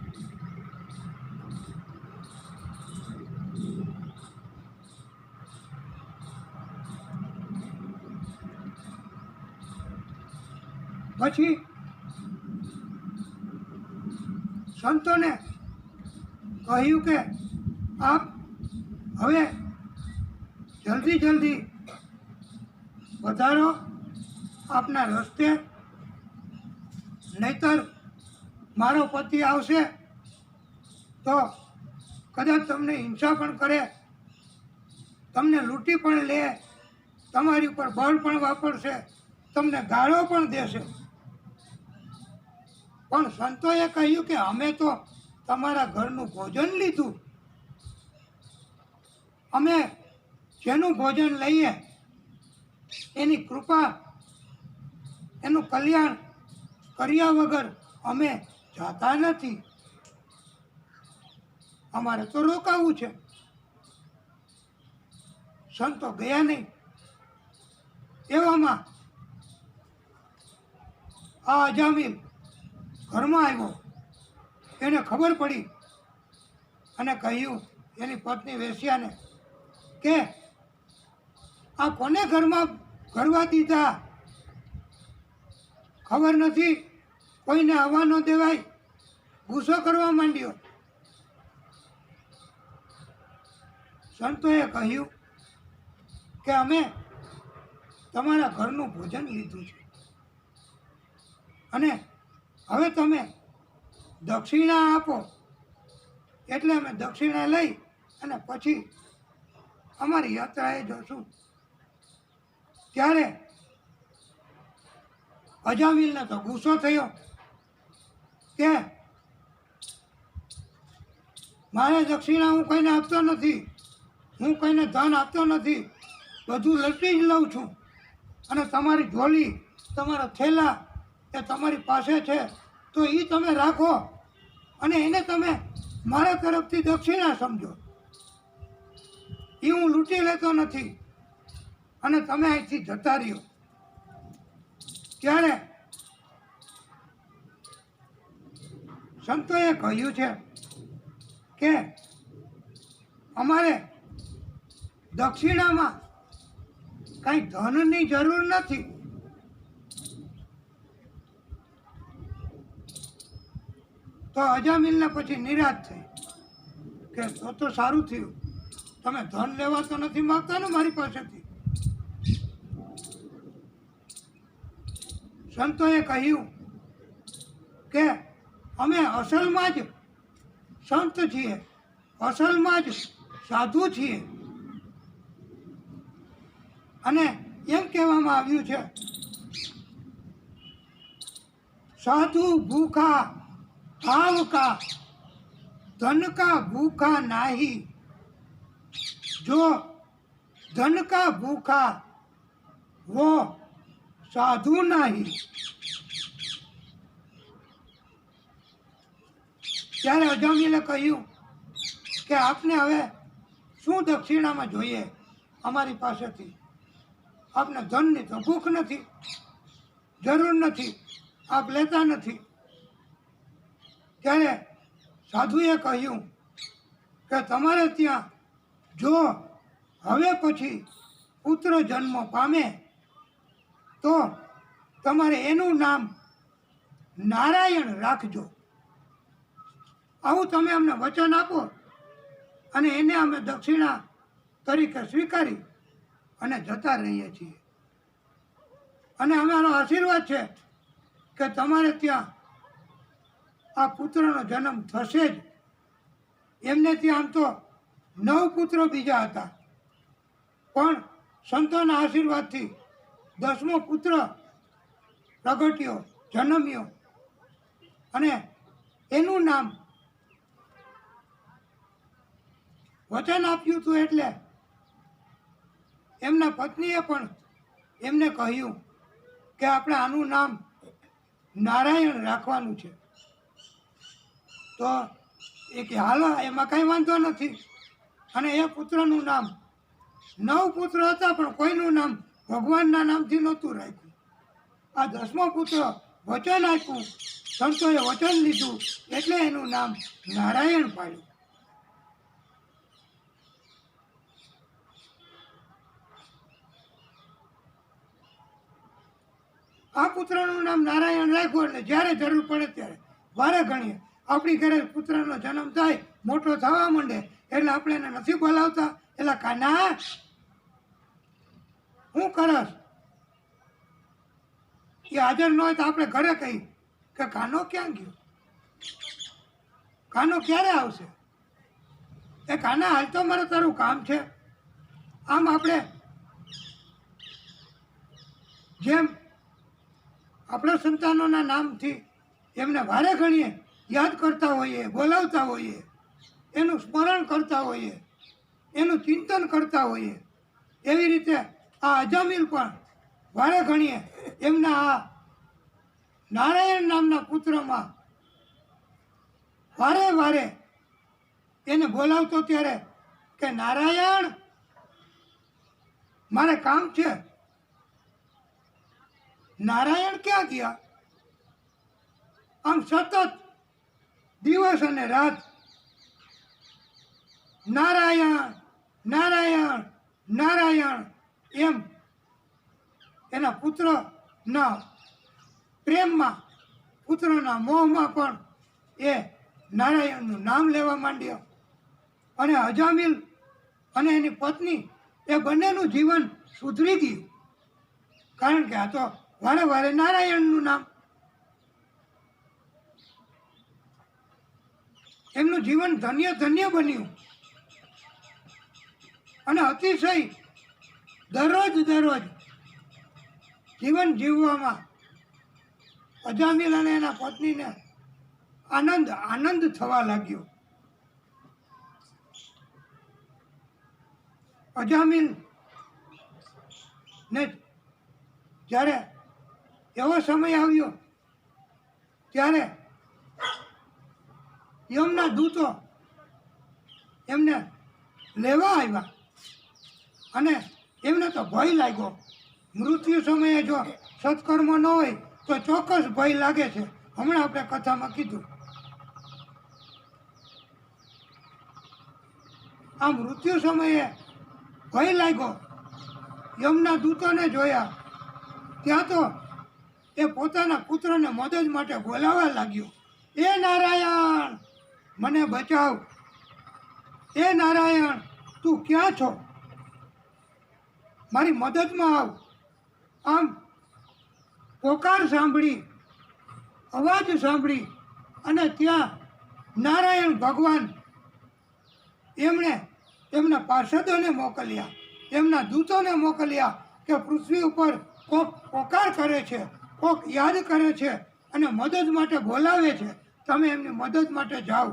પછી સંતોને કહ્યું કે આપ હવે જલ્દી જલ્દી વધારો આપના રસ્તે, નહીતર મારો પતિ આવશે તો કદાચ તમને હિંસા પણ કરે, તમને લૂંટી પણ લે, તમારી ઉપર બળ પણ વાપરશે, તમને ગાળો પણ દેશે. પણ સંતોએ કહ્યું કે અમે તો તમારા ઘરનું ભોજન લીધું, અમે જેનું ભોજન લઈએ એની કૃપા, એનું કલ્યાણ કર્યા વગર અમે જાતા નથી, અમારે તો રોકાવું છે. સંતો ગયા નહીં. એવામાં આ અજામિલ ઘરમાં આવ્યો. એને ખબર પડી અને કહ્યું એની પત્ની વેશ્યાને કે આ કોને ઘરમાં ઘરવા દીધા? ખબર નથી, કોઈને આવવા ન દેવાય. ગુસ્સો કરવા માંડ્યો. સંતોએ કહ્યું કે અમે તમારા ઘરનું ભોજન લીધું છે અને હવે તમે દક્ષિણા આપો, એટલે અમે દક્ષિણા લઈ અને પછી અમારી યાત્રાએ જશું. ત્યારે અજામિલને તો ગુસ્સો થયો કે મારે દક્ષિણા હું કોઈને આપતો નથી, હું કોઈને ધન આપતો નથી, બધું લટી જ લઉં છું અને તમારી ઝોલી, તમારા થેલા એ તમારી પાસે છે તો એ તમે રાખો અને એને તમે મારા તરફથી દક્ષિણા સમજો. એ હું લૂંટી લેતો નથી અને તમે અહીંથી જતા રહ્યો. ત્યારે સંતોએ કહ્યું છે કે અમારે દક્ષિણામાં કાંઈ ધનની જરૂર નથી. તો અજામિલને પછી નિરાશ થઈ કે તો સારું થયું, તમે ધન લેવા તો નથી માગતા ને મારી પાસેથી. સંતોએ કહ્યું કે અમે અસલમાં જ સંત છીએ, અસલમાં જ સાધુ છીએ. અને એમ કહેવામાં આવ્યું છે, साधु भूखा भाव का धन का भूखा नाही, जो धन का भूखा वो साधु नहीं. ત્યારે અજામિલે કહ્યું કે આપને હવે શું દક્ષિણામાં જોઈએ અમારી પાસેથી? આપને ધનની તો ભૂખ નથી, જરૂર નથી, આપ લેતા નથી. ત્યારે સાધુએ કહ્યું કે તમારે ત્યાં જો હવે પછી પુત્ર જન્મ પામે તો તમારે એનું નામ નારાયણ રાખજો. આવું તમે અમને વચન આપો અને એને અમે દક્ષિણા તરીકે સ્વીકારી અને જતા રહીએ છીએ. અને અમારો આશીર્વાદ છે કે તમારે ત્યાં આ પુત્રનો જન્મ થશે જ. એમને ત્યાં આમ તો 9 પુત્રો બીજા હતા, પણ સંતોના આશીર્વાદથી 10મો પુત્ર પ્રગટ્યો, જન્મ્યો. અને એનું નામ વચન આપ્યું હતું. એટલે એમના પત્નીએ પણ એમને કહ્યું કે આપણે આનું નામ નારાયણ રાખવાનું છે. તો એ કે હાલો, એમાં કંઈ વાંધો નથી. અને એ પુત્રનું નામ 9 પુત્ર હતા, પણ કોઈનું નામ ભગવાનના નામથી નહોતું રાખ્યું. આ 10મો પુત્ર વચન આપ્યું, સંતોએ વચન લીધું એટલે એનું નામ નારાયણ પાડ્યું. આ પુત્રનું નામ નારાયણ રાખ્યું એટલે જ્યારે જરૂર પડે ત્યારે વારે ઘણીએ આપણી ઘરે પુત્રનો જન્મ થાય, મોટો થવા માંડે એટલે આપણે એને નથી બોલાવતા, એટલે કાના હું કરસ? એ હાજર ન હોય તો આપણે ઘરે કહી કે કાનો ક્યાં ગયો, કાનો ક્યારે આવશે? એ કાના હાલ તો મારે તારું કામ છે. આમ આપણે જેમ આપણા સંતાનોના નામથી એમને વારે ઘણીએ યાદ કરતા હોઈએ, બોલાવતા હોઈએ, એનું સ્મરણ કરતા હોઈએ, એનું ચિંતન કરતા હોઈએ, એવી રીતે આ અજામિલ પણ વારે ઘણીએ એમના આ નારાયણ નામના પુત્રમાં વારે વારે એને બોલાવતો ત્યારે કે નારાયણ મારે કામ છે. નારાયણ ક્યાં ગયા? આમ સતત દિવસ અને રાત નારાયણ નારાયણ નારાયણ એમ એના પુત્રના પ્રેમમાં, પુત્રના મોહમાં પણ એ નારાયણનું નામ લેવા માંડ્યો. અને અજામિલ અને એની પત્ની એ બંનેનું જીવન સુધરી ગયું, કારણ કે આ તો વારે વારે નારાયણનું નામ. એમનું જીવન ધન્ય ધન્ય બન્યું. અને અતિશય દરરોજ જીવન જીવવામાં અજામિલ અને એના પત્નીને આનંદ થવા લાગ્યો. અજામિલ ને જ્યારે એવો સમય આવ્યો ત્યારે યમના દૂતો એમને લેવા આવ્યા. અને એમને તો ભય લાગ્યો. મૃત્યુ સમયે જો સત્કર્મ ન હોય તો ચોક્કસ ભય લાગે છે. હમણાં આપણે કથામાં કીધું. આ મૃત્યુ સમયે ભય લાગ્યો. યમના દૂતોને જોયા ત્યાં તો એ પોતાના પુત્રને મદદ માટે બોલાવવા લાગ્યો. એ નારાયણ મને બચાવ, એ નારાયણ તું ક્યાં છો, મારી મદદમાં આવ. આમ પોકાર સાંભળી અવાજ સાંભળી અને ત્યાં નારાયણ ભગવાન એમણે એમના પાર્ષદોને મોકલ્યા, એમના દૂતોને મોકલ્યા કે પૃથ્વી ઉપર કોક પોકાર કરે છે, કોક યાદ કરે છે અને મદદ માટે બોલાવે છે, તમે એમની મદદ માટે જાઓ.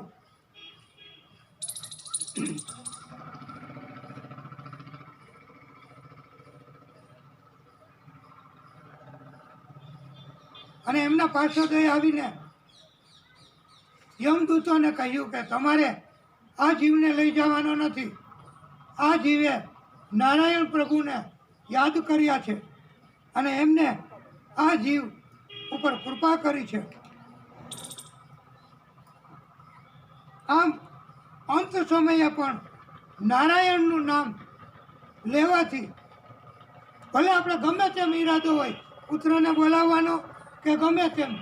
અને એમના પાર્ષદોએ આવીને યમદૂતોને કહ્યું કે તમારે આ જીવને લઈ જવાનો નથી. આ જીવે નારાયણ પ્રભુને યાદ કર્યા છે અને એમને આ જીવ ઉપર કૃપા કરી છે. આમ અંત સમયે પણ નારાયણનું નામ લેવાથી ભલે આપણે ગમે તેમ ઈરાદો હોય પુત્રને બોલાવવાનો કે ગમે તેમ,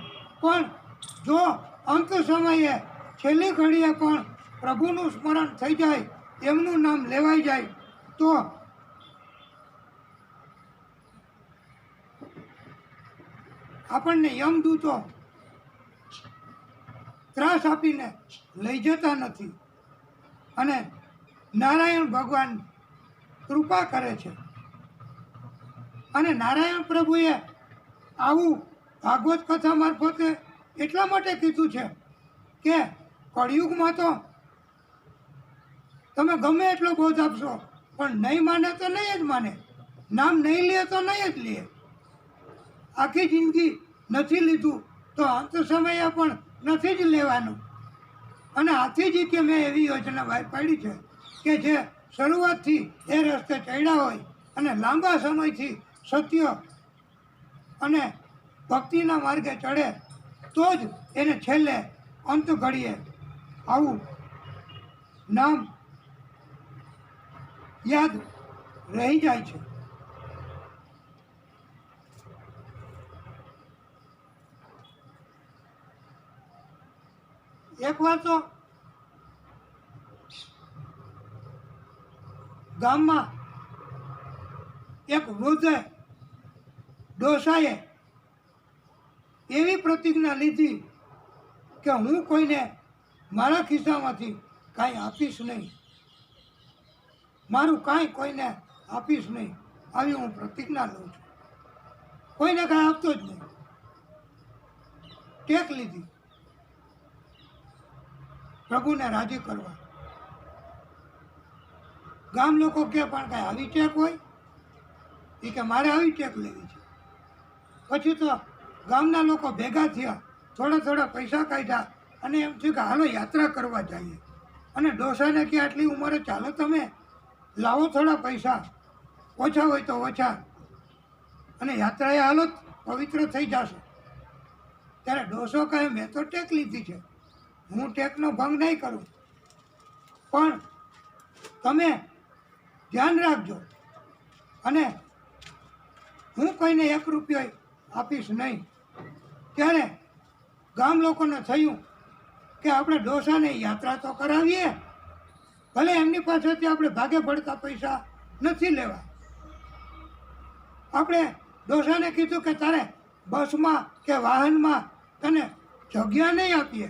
પણ જો અંત સમયે છેલ્લી ઘડીએ પણ પ્રભુનું સ્મરણ થઈ જાય, એમનું નામ લેવાઈ જાય તો આપણને યમદૂતો ત્રાસ આપીને લઈ જતા નથી અને નારાયણ ભગવાન કૃપા કરે છે. અને નારાયણ પ્રભુએ આવું ભાગવત કથા મારફતે એટલા માટે કીધું છે કે કળિયુગમાં તો તમે ગમે એટલો બોધ આપશો પણ નહીં માને તો નહીં જ માને, નામ નહીં લે તો નહીં જ લે. આખી જિંદગી નથી લીધું તો અંત સમયે પણ નથી જ લેવાનું. અને આથી જ કે મેં એવી યોજના બહાર પાડી છે કે જે શરૂઆતથી એ રસ્તે ચડ્યા હોય અને લાંબા સમયથી સત્ય અને ભક્તિના માર્ગે ચડે તો જ એને છેલ્લે અંત ઘડીએ આવું નામ યાદ રહી જાય છે. એકવાર તો ગામમાં એક વૃદ્ધ ડોસાએ એવી પ્રતિજ્ઞા લીધી કે હું કોઈને મારા ખિસ્સામાંથી કાંઈ આપીશ નહીં, મારું કાંઈ કોઈને આપીશ નહીં, આવી હું પ્રતિજ્ઞા લઉં છું. કોઈને કાંઈ આપતો જ નહીં. ટેક લીધી પ્રભુને રાજી કરવા. ગામ લોકો કે પણ કાંઈ આવી ટેક હોય? એ કે મારે આવી ટેક લેવી છે. પછી તો ગામના લોકો ભેગા થયા, થોડા થોડા પૈસા કાઢ્યા અને એમ થયું કે હાલો યાત્રા કરવા જઈએ. અને ડોસાને કે આટલી ઉંમરે ચાલો તમે લાવો થોડા પૈસા, ઓછા હોય તો ઓછા, અને યાત્રાએ હાલો પવિત્ર થઈ જશે. ત્યારે ડોસો કહે મેં તો ટેક લીધી છે, હું ટેકનો ભંગ નહીં કરું, પણ તમે ધ્યાન રાખજો અને હું કોઈને 1 રૂપિયો આપીશ નહીં. ત્યારે ગામ લોકોને થયું કે આપણે ડોસાને યાત્રા તો કરાવીએ, ભલે એમની પાસેથી આપણે ભાગે પડતા પૈસા નથી લેવા. આપણે ડોસાને કીધું કે તારે બસમાં કે વાહનમાં તને જગ્યા નહીં આપીએ,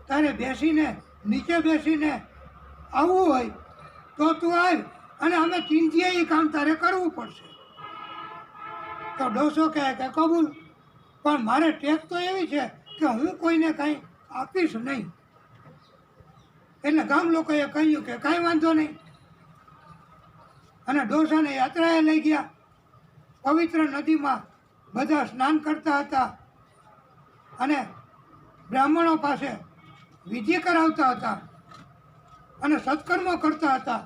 તારે બેસીને નીચે બેસીને આવવું હોય તો તું આવ અને અમે ચિંતીએ એ કામ તારે કરવું પડશે. તો ડોસો કહે કે કબૂલ, પણ મારે ટેક તો એવી છે કે હું કોઈને કાંઈ આપીશ નહીં. એટલે ગામ લોકોએ કહ્યું કે કાંઈ વાંધો નહીં. અને ડોસાને યાત્રાએ લઈ ગયા. પવિત્ર નદીમાં બધા સ્નાન કરતા હતા અને બ્રાહ્મણો પાસે વિધિ કરાવતા હતા અને સત્કર્મો કરતા હતા.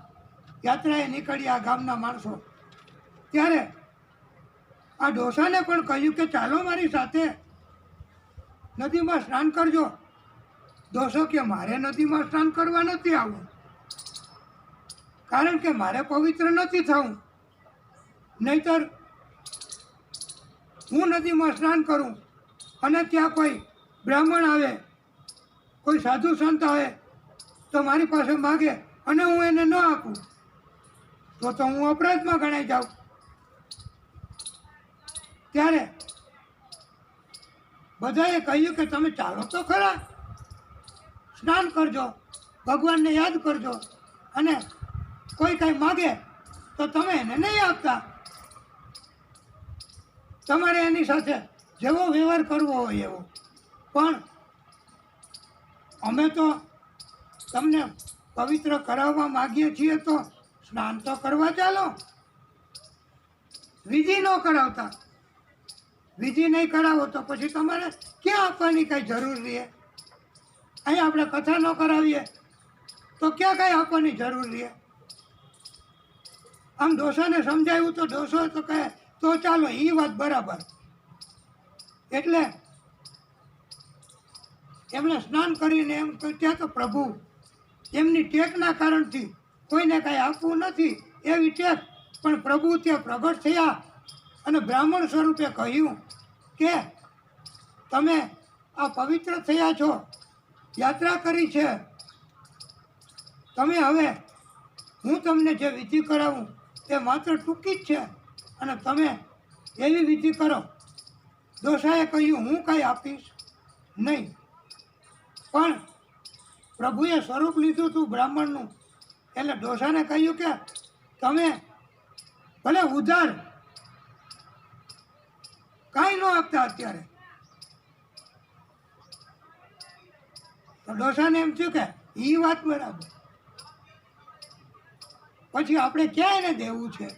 યાત્રાએ નીકળ્યા ગામના માણસો. ત્યારે આ ડોસાને પણ કહ્યું કે ચાલો મારી સાથે નદીમાં સ્નાન કરજો. ડોસો કે મારે નદીમાં સ્નાન કરવા નથી આવવું, કારણ કે મારે પવિત્ર નથી થવું. નહીતર હું નદીમાં સ્નાન કરું અને ત્યાં કોઈ બ્રાહ્મણ આવે, કોઈ સાધુ સંત આવે તો મારી પાસે માગે અને હું એને ન આપું તો હું અપરાધમાં ગણાઈ જાઉં. ત્યારે બધાએ કહ્યું કે તમે ચાલો તો ખરા, સ્નાન કરજો, ભગવાનને યાદ કરજો, અને કોઈ કાંઈ માગે તો તમે એને નહીં આપતા, તમારે એની સાથે જેવો વ્યવહાર કરવો હોય એવો. પણ અમે તો તમને પવિત્ર કરાવવા માગીએ છીએ તો સ્નાન તો કરવા ચાલો. વિધિ ન કરાવતા, વિધિ નહીં કરાવો તો પછી તમારે ક્યાં આપવાની કાંઈ જરૂર રહે? અહીં આપણે કથા ન કરાવીએ તો ક્યાં કાંઈ આપવાની જરૂર રહે? આમ ડોસાને સમજાવ્યું તો ડોસો તો કહે તો ચાલો, એ વાત બરાબર. એટલે એમણે સ્નાન કરીને એમ ત્યાં તો પ્રભુ એમની ટેકના કારણથી કોઈને કાંઈ આપવું નથી એવી ટેક, પણ પ્રભુ ત્યાં પ્રગટ થયા અને બ્રાહ્મણ સ્વરૂપે કહ્યું કે તમે આ પવિત્ર થયા છો, યાત્રા કરી છે, તમે હવે હું તમને જે વિધિ કરાવું તે માત્ર ટૂંકી જ છે અને તમે એવી વિધિ કરો. ડોસાએ કહ્યું હું કાંઈ આપીશ નહીં, પણ પ્રભુએ સ્વરૂપ લીધું હતું બ્રાહ્મણનું, એટલે ડોસાને કહ્યું કે તમે ભલે ઉધાર કાંઈ ન આપતા અત્યારે. તો ડોસાને એમ થયું કે એ વાત બરાબર, પછી આપણે ક્યાં એને દેવું છે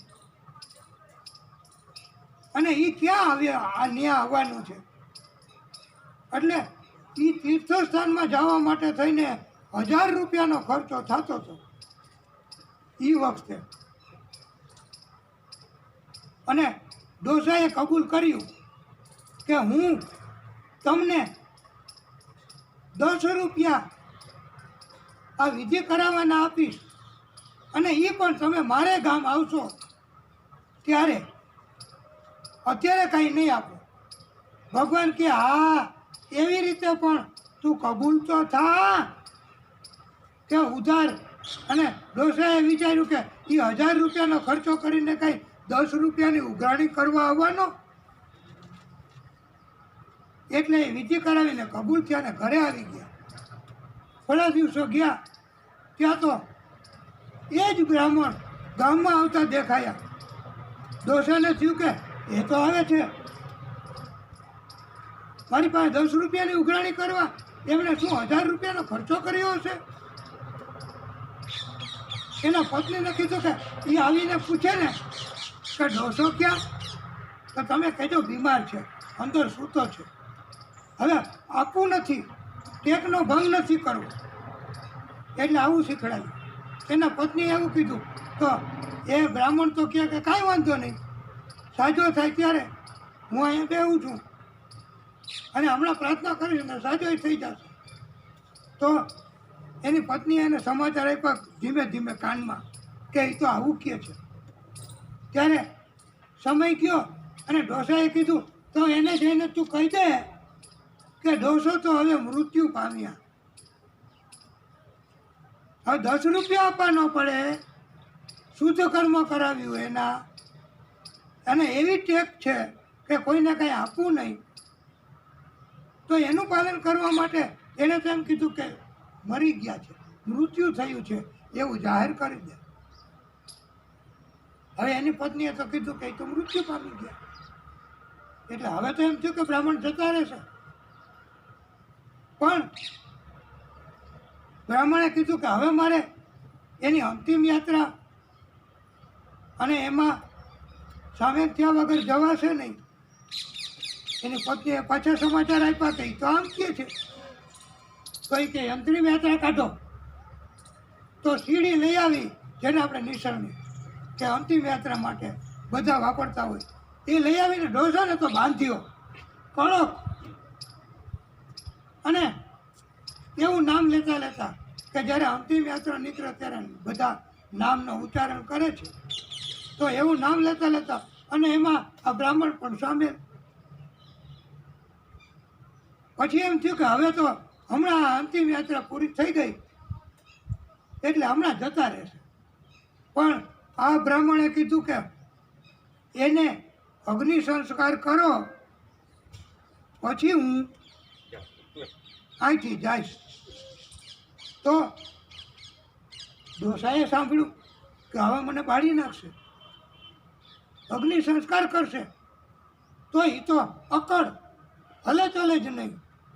અને એ ક્યાં આવ્યા ત્યાં આવવાનું છે. એટલે એ તીર્થસ્થાનમાં જવા માટે થઈને 1000 રૂપિયાનો ખર્ચો થતો હતો એ વખતે. અને ડોસાએ કબૂલ કર્યું કે હું તમને 10 રૂપિયા આ વિધિ કરાવવાના આપીશ, અને એ પણ તમે મારે ગામ આવશો ત્યારે, અત્યારે કાંઈ નહીં આપો. ભગવાન કે હા, એવી રીતે પણ તું કબૂલ તો થા કે ઉધાર. અને ડોસાએ વિચાર્યું કે એ 1000 રૂપિયાનો ખર્ચો કરીને કાંઈ 10 રૂપિયાની ઉઘરાણી કરવા આવવાનો, એટલે એ વિધિ કરાવીને કબૂલ થયા ને ઘરે આવી ગયા. થોડા દિવસો ગયા ત્યાં તો એ જ બ્રાહ્મણ ગામમાં આવતા દેખાયા. ડોસાને થયું કે એ તો આવે છે, મારી પાસે 10 રૂપિયાની ઉઘરાણી કરવા એમણે શું 1000 રૂપિયાનો ખર્ચો કર્યો હશે? એના પત્નીને કીધું કે એ આવીને પૂછે ને કે ડોસો ક્યાં? તો તમે કહેજો બીમાર છે, અંદર સૂતો છે, હવે આપવું નથી, ટેકનો ભંગ નથી કરવો. એટલે આવું શીખડાયું. એના પત્નીએ એવું કીધું તો એ બ્રાહ્મણ તો કહે કે કાંઈ વાંધો નહીં, સાજો થાય ત્યારે હું અહીંયા બેહું છું અને હમણાં પ્રાર્થના કરીશ ને સાજો થઈ જશે. તો એની પત્નીએ એને સમાચાર આપ્યા ધીમે ધીમે કાનમાં કે એ તો આવું કહે છે. ત્યારે સમય ગયો અને ડોસાએ કીધું તો એને જઈને તું કહી દે કે ડોસો તો હવે મૃત્યુ પામ્યા, હવે 10 રૂપિયા આપવા ન પડે, શુદ્ધ કર્મ કરાવ્યું એના, અને એવી ટેક છે કે કોઈને કાંઈ આપવું નહીં. તો એનું પાલન કરવા માટે એણે તો એમ કીધું કે મરી ગયા છે, મૃત્યુ થયું છે એવું જાહેર કરી દે. હવે એની પત્નીએ તો કીધું કે એ તો મૃત્યુ પામી ગયા. એટલે હવે તો એમ થયું કે બ્રાહ્મણ જતા રહેશે. પણ બ્રાહ્મણે કીધું કે હવે મારે એની અંતિમ યાત્રા અને એમાં સામેલ થયા વગર જવાશે નહીં. એની પત્નીએ પાછા સમાચાર આપ્યા કે તો આમ કહે છે, તો એ કે અંતિમ યાત્રા કાઢો. તો સીડી લઈ આવી, જેને આપણે નિસરણી કે અંતિમ યાત્રા માટે બધા વાપરતા હોય, એ લઈ આવીને ડોસાને તો બાંધ્યો કડક. અને એવું નામ લેતા લેતા કે જ્યારે અંતિમ યાત્રા નીકળે ત્યારે બધા નામનો ઉચ્ચારણ કરે છે, તો એવું નામ લેતા લેતા અને એમાં આ બ્રાહ્મણ પણ સામેલ. પછી એમ થયું કે હવે તો હમણાં અંતિમ યાત્રા પૂરી થઈ ગઈ એટલે હમણાં જતા રહેશે. પણ આ બ્રાહ્મણે કીધું કે એને અગ્નિ સંસ્કાર કરો પછી હું અહીંથી જઈશ. તો ડોસાએ સાંભળ્યું કે હવે મને બાળી નાખશે, અગ્નિ સંસ્કાર કરશે, તો એ તો અકળ હલે ચલે જ નહીં,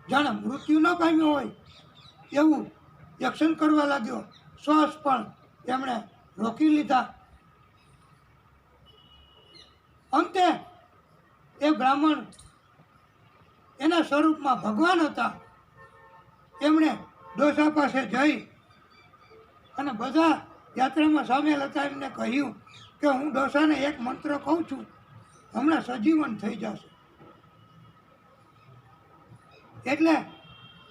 જાણે મૃત્યુ ન પામ્યો હોય એવું એક્શન કરવા લાગ્યો. શ્વાસ પણ એમણે રોકી લીધા. અંતે એ બ્રાહ્મણ એના સ્વરૂપમાં ભગવાન હતા. એમણે ડોસા પાસે જઈ અને બધા યાત્રામાં સામેલ હતા એમને કહ્યું કે હું ડોસાને એક મંત્ર કહું છું, હમણાં સજીવન થઈ જશે. એટલે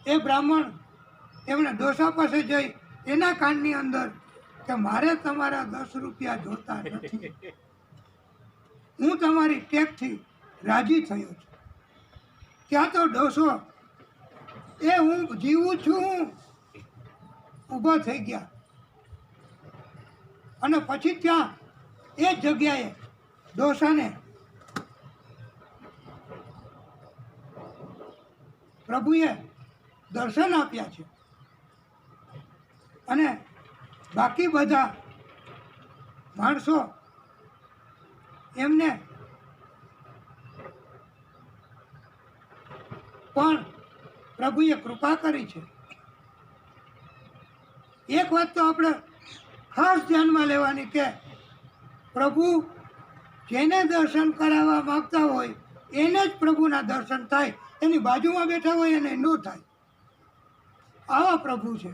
એ બ્રાહ્મણ એમણે ડોસા પાસે જઈ એના કાનની અંદર કે મારે તમારા 10 રૂપિયા જોતા નથી, હું તમારી ટેકથી રાજી થયો છું. ત્યાં તો ડોસો એ હું જીવું છું ઊભો થઈ ગયા. અને પછી ત્યાં એ જ જગ્યાએ ડોસાને પ્રભુએ દર્શન આપ્યા છે. અને બાકી બધા માણસો એમને પણ પ્રભુએ કૃપા કરી છે. એક વાત તો આપણે ખાસ ધ્યાનમાં લેવાની કે પ્રભુ જેને દર્શન કરાવવા માગતા હોય એને જ પ્રભુના દર્શન થાય, એની બાજુમાં બેઠા હોય એને ન થાય. આવા પ્રભુ છે.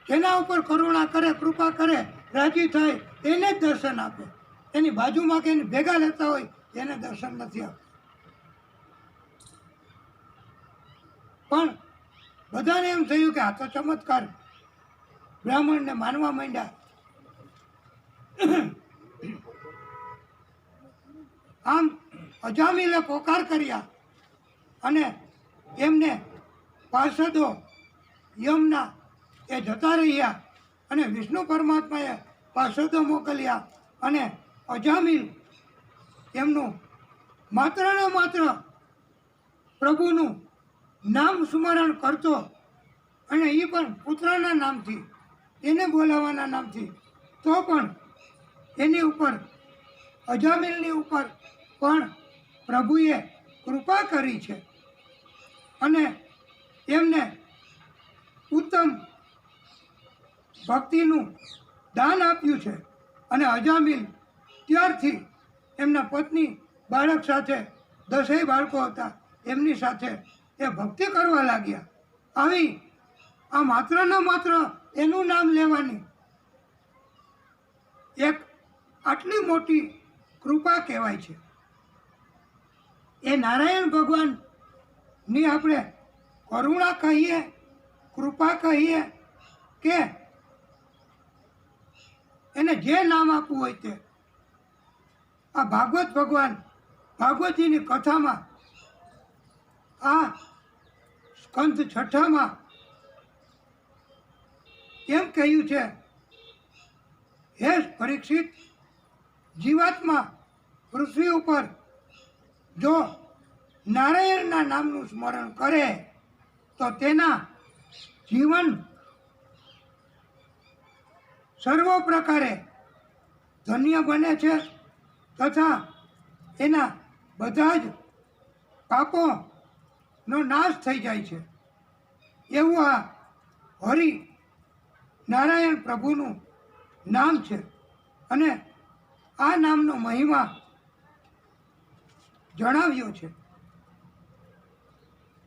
જેના ઉપર કરુણા કરે, કૃપા કરે, રાજી થાય એને જ દર્શન આપે. એની બાજુમાં કે એની ભેગા લેતા હોય એને દર્શન નથી આપતા. પણ બધાને એમ થયું કે આ તો ચમત્કાર, બ્રાહ્મણને માનવા માંડ્યા. આમ અજામિલે પોકાર કર્યા અને એમને પાર્ષદો યમના એ જતા રહ્યા અને વિષ્ણુ પરમાત્માએ પાર્ષદો મોકલ્યા અને અજામિલ એમનું માત્ર ને માત્ર પ્રભુનું નામ સ્મરણ કરતો, અને એ પણ પુત્રના નામથી, એને બોલાવવાના નામથી, તો પણ એની ઉપર અજામિલની ઉપર પણ પ્રભુએ કૃપા કરી છે અને એમને ઉત્તમ ભક્તિનું દાન આપ્યું છે. અને અજામિલ ત્યારથી એમના પત્ની બાળક સાથે 10 બાળકો હતા એમની સાથે એ ભક્તિ કરવા લાગ્યા. આવી આ માત્ર ને માત્ર એનું નામ લેવાની એક આટલી મોટી કૃપા કહેવાય છે. એ નારાયણ ભગવાનની આપણે કરુણા કહીએ, કૃપા કહીએ કે એને જે નામ આપવું હોય તે. આ ભાગવત ભગવાન ભાગવતજીની કથામાં આ સ્કંદ 6માં એમ કહ્યું છે, હે પરીક્ષિત, જીવાત્મા પૃથ્વી ઉપર જો નારાયણના નામનું સ્મરણ કરે તો તેના જીવન સર્વ પ્રકારે ધન્ય બને છે તથા એના બધા જ પાપોનો નાશ થઈ જાય છે. એવું આ હરિ નારાયણ પ્રભુનું નામ છે. અને આ નામનો મહિમા જણાવ્યો છે.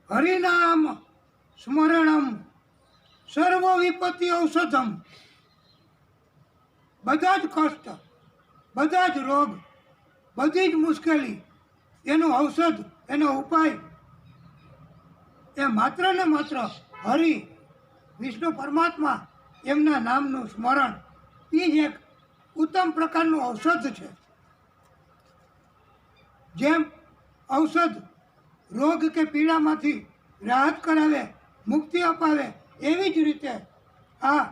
હરિનામ સ્મરણમ સર્વ વિપત્તિ ઔષધમ. બધા જ કષ્ટ, બધા જ રોગ, બધી જ મુશ્કેલી, એનું ઔષધ, એનો ઉપાય એ માત્ર ને માત્ર હરિ વિષ્ણુ પરમાત્મા એમના નામનું સ્મરણ. એ જ એક ઉત્તમ પ્રકારનું ઔષધ છે. જેમ ઔષધ રોગ કે પીડામાંથી રાહત કરાવે, મુક્તિ અપાવે, એવી જ રીતે આ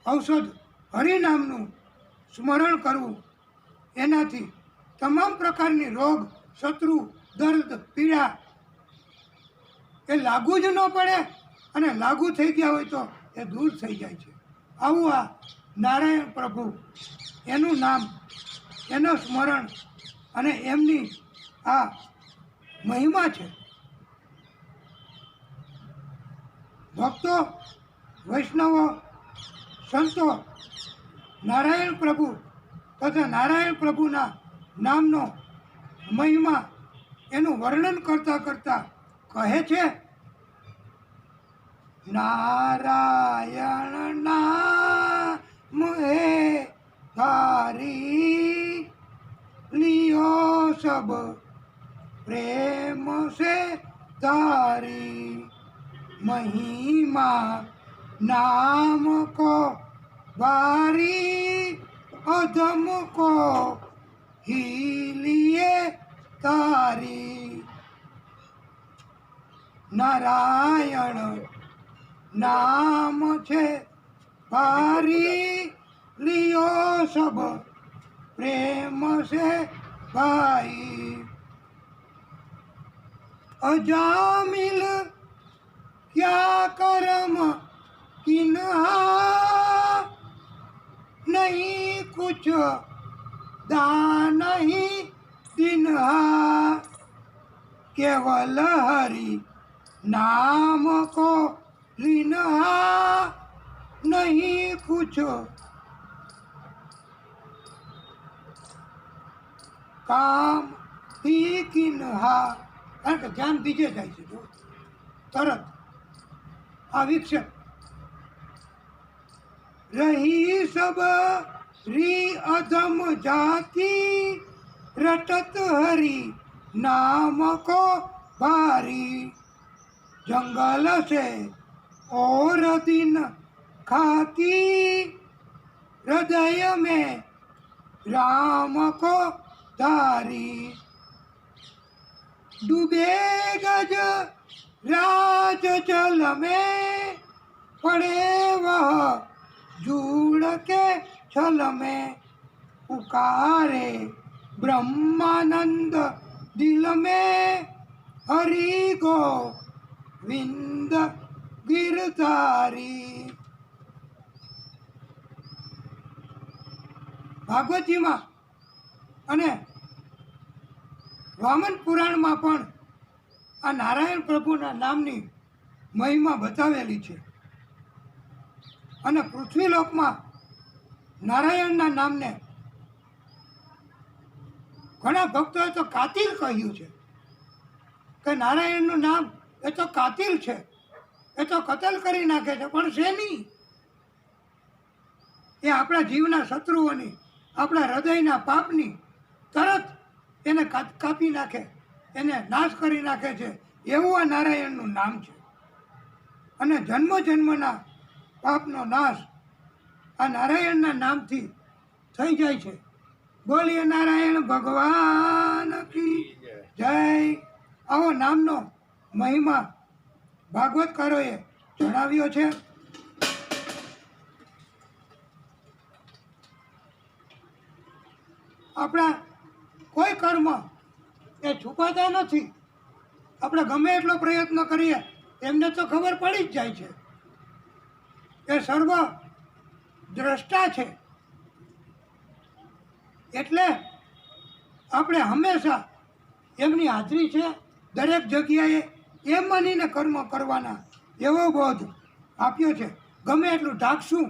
ઔષધ હરિનામનું સ્મરણ કરવું, એનાથી તમામ પ્રકારની રોગ, શત્રુ, દર્દ પીડા એ લાગુ જ ન પડે, અને લાગુ થઈ ગયા હોય તો એ દૂર થઈ જાય છે. આવું આ નારાયણ પ્રભુ, એનું નામ, એનું સ્મરણ અને એમની આ મહિમા છે. ભક્તો, વૈષ્ણવો, સંતો નારાયણ પ્રભુ તથા નારાયણ પ્રભુના નામનો મહિમા એનું વર્ણન કરતા કરતા કહે છે, નારાયણ નામ હે તારી लियो सब प्रेम से तारी महिमा नाम को वारी अधम को ही लिए तारी नारायण नाम छे भारी लियो सब प्रेम से भाई अजामिल क्या कर्म किन्हा नहीं कुछ दान ही दिन्हा केवल हरि नाम को लिन्हा नहीं कुछ કામ થી કિન્હા. કારણ કે ધ્યાન બીજે જાય છે, જો તરત આ વિક્ષેપ. રહી સબ રી અધમ જાતિ રટત હરી નામ કો ભારી જંગલ से और दिन खाती हृदय में राम को तारी डूबे गज राज जल में पड़े वह जूड़ के छल में पुकारे ब्रह्मानंद दिल में हरि गोविंद गिरधारी. ભાગવતજીમાં અને વામન પુરાણમાં પણ આ નારાયણ પ્રભુના નામની મહિમા બતાવેલી છે. અને પૃથ્વીલોકમાં નારાયણના નામને ઘણા ભક્તોએ તો કાતિલ કહ્યું છે કે નારાયણનું નામ એ તો કાતિલ છે, એ તો કતલ કરી નાખે છે. પણ શેની? એ આપણા જીવના શત્રુઓની, આપણા હૃદયના પાપની તરત એને કાપી નાખે, એને નાશ કરી નાખે છે. એવું આ નારાયણનું નામ છે. અને જન્મ જન્મના પાપનો નાશ આ નારાયણના નામથી થઈ જાય છે. બોલીએ નારાયણ ભગવાન કી જય. આવો નામનો મહિમા ભાગવતકારોએ જણાવ્યો છે. આપણા કોઈ કર્મ એ છુપાતા નથી. આપણે ગમે એટલો પ્રયત્ન કરીએ એમને તો ખબર પડી જ જાય છે. એ સર્વ દ્રષ્ટા છે. એટલે આપણે હંમેશા એમની હાજરી છે દરેક જગ્યાએ એમ માનીને કર્મ કરવાના એવો બોધ આપ્યો છે. ગમે એટલું ઢાંકશું,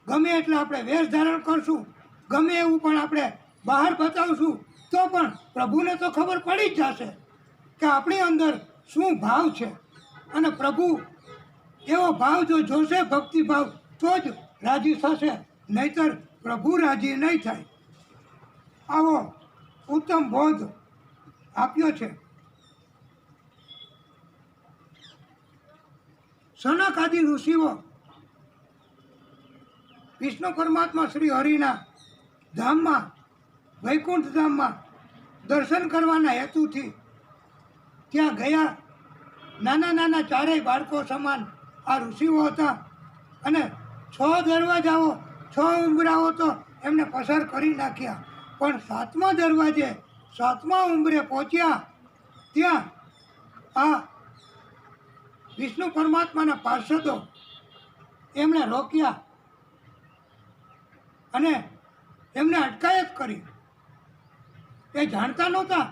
ગમે એટલે આપણે વેશ ધારણ કરશું, ગમે એવું પણ આપણે બહાર બતાવશું તો પણ પ્રભુને તો ખબર પડી જ જશે કે આપણી અંદર શું ભાવ છે. અને પ્રભુ એવો ભાવ જો જોશે, ભક્તિભાવ, તો જ રાજી થશે, નહીતર પ્રભુ રાજી નહીં થાય. આવો ઉત્તમ બોધ આપ્યો છે. સનક આદિ ઋષિઓ વિષ્ણુ પરમાત્મા શ્રી હરિના ધામમાં, વૈકુંઠ ધામમાં દર્શન કરવાના હેતુથી ત્યાં ગયા. નાના નાના ચારેય બાળકો સમાન આ ઋષિઓ હતા. અને 6 દરવાજાઓ, 6 ઉંબરાઓ તો એમને પસાર કરી નાખ્યા. પણ 7મા દરવાજે, 7મા ઉંબરે પહોંચ્યા ત્યાં આ વિષ્ણુ પરમાત્માના પાર્ષદો એમણે રોક્યા અને એમને અટકાયત કરી. એ જાણતા નહોતા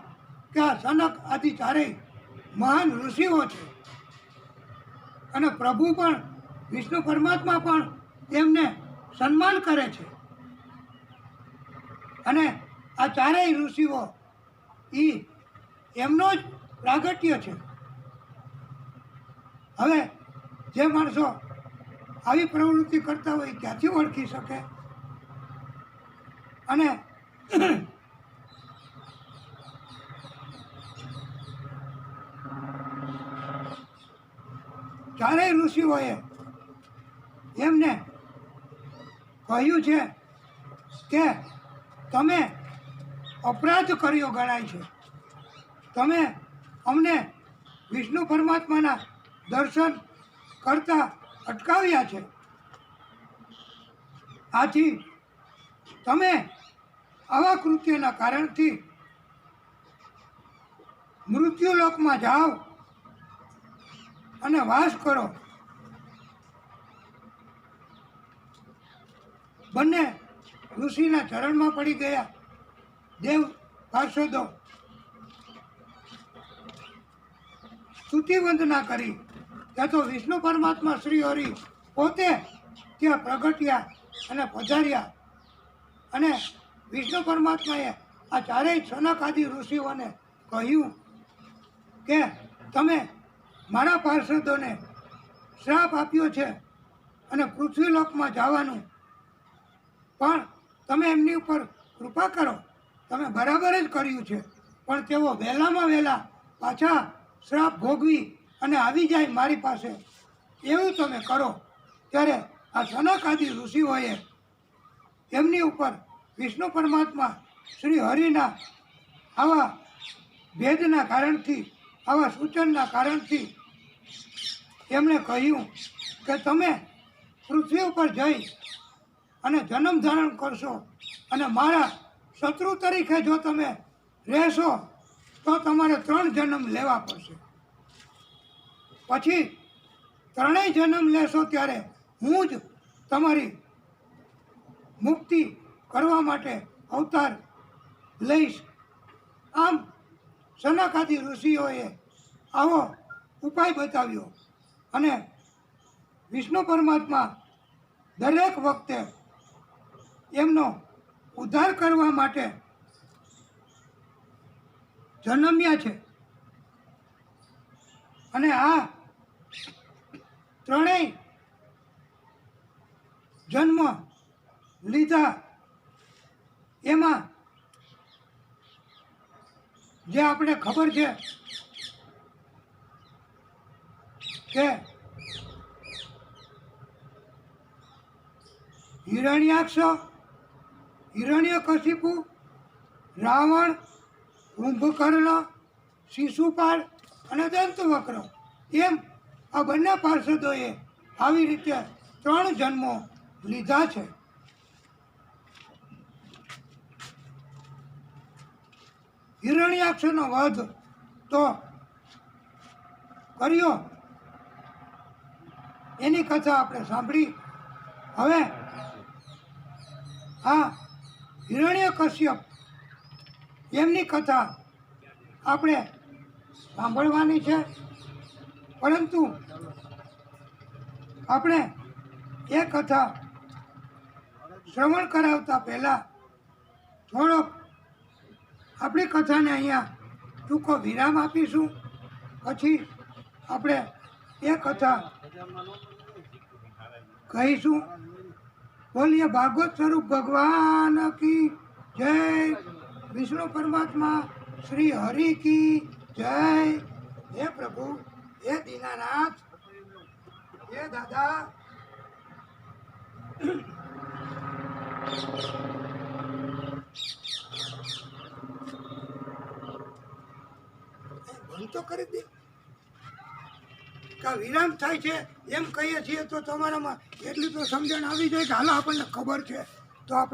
કે આ સનક આદિ ચારેય મહાન ઋષિઓ છે અને પ્રભુ પણ વિષ્ણુ પરમાત્મા પણ એમને સન્માન કરે છે. અને આ ચારેય ઋષિઓ એ એમનો જ પ્રાગટ્ય છે. હવે જે માણસો આવી પ્રવૃત્તિ કરતા હોય ક્યાંથી ઓળખી શકે? અને ચારેય ઋષિઓએ એમને કહ્યું છે કે તમે અપરાધ કર્યો ગણાય છે. તમે અમને વિષ્ણુ પરમાત્માના દર્શન કરતા અટકાવ્યા છે. આથી તમે આવા કૃત્યના કારણથી મૃત્યુલોકમાં જાઓ અને વાસ કરો. બંને ઋષિના ચરણમાં પડી ગયા દેવ પાર્ષદો. સ્તુતિ વંદના કરી. ત્યાં તો વિષ્ણુ પરમાત્મા શ્રી હરિ પોતે ત્યાં પ્રગટ્યા અને પધાર્યા. અને વિષ્ણુ પરમાત્માએ આ ચારેય સનક આદિ ઋષિઓને કહ્યું કે તમે મારા પાર્ષદોને શ્રાપ આપ્યો છે અને પૃથ્વીલોકમાં જવાનું, પણ તમે એમની ઉપર કૃપા કરો. તમે બરાબર જ કર્યું છે, પણ તેઓ વહેલામાં વહેલા પાછા શ્રાપ ભોગવી અને આવી જાય મારી પાસે, એવું તમે કરો. ત્યારે આ સનક આદિ ઋષિઓએ એમની ઉપર વિષ્ણુ પરમાત્મા શ્રી હરિના આવા ભેદના કારણથી, આવા સૂચનના કારણથી એમણે કહ્યું કે તમે પૃથ્વી ઉપર જઈ અને જન્મ ધારણ કરશો અને મારા શત્રુ તરીકે જો તમે રહેશો તો તમારે 3 જન્મ લેવા પડશે. પછી 3 જન્મ લેશો ત્યારે હું જ તમારી મુક્તિ કરવા માટે અવતાર લઈશ. આમ સનકાદિ ઋષિઓએ આવો ઉપાય બતાવ્યો અને વિષ્ણુ પરમાત્મા દરેક વખતે એમનો ઉદ્ધાર કરવા માટે જન્મ્યા છે. અને આ 3 જન્મ લીધા એમાં જે આપણે ખબર છે કે હિરણ્યાક્ષ, હિરણ્યકશિપુ, રાવણ, કુંભકર્ણ, શિશુપાળ અને દંતવક્ર, એમ આ બંને પાર્ષદોએ આવી રીતે 3 જન્મો લીધા છે. હિરણ્યાક્ષનો વધ તો કર્યો, એની કથા આપણે સાંભળી. હવે આ હિરણ્યકશ્યપ એમની કથા આપણે સાંભળવાની છે, પરંતુ આપણે એ કથા શ્રવણ કરાવતા પહેલાં થોડોક આપણી કથાને અહીંયા ટૂંકો વિરામ આપીશું. પછી આપણે એ કથા કહીશું. બોલીએ ભાગવત સ્વરૂપ ભગવાન કી જય, વિષ્ણુ પરમાત્મા શ્રી હરિ કી જય. હે પ્રભુ, હે દીનાનાથ, હે દાદા. બંધ તો કરી દે. વિરામ થાય છે એમ કહીએ છીએ તો તમારામાં એટલી તો સમજણ આવી જાય કે હાલો આપણને ખબર છે તો આપણે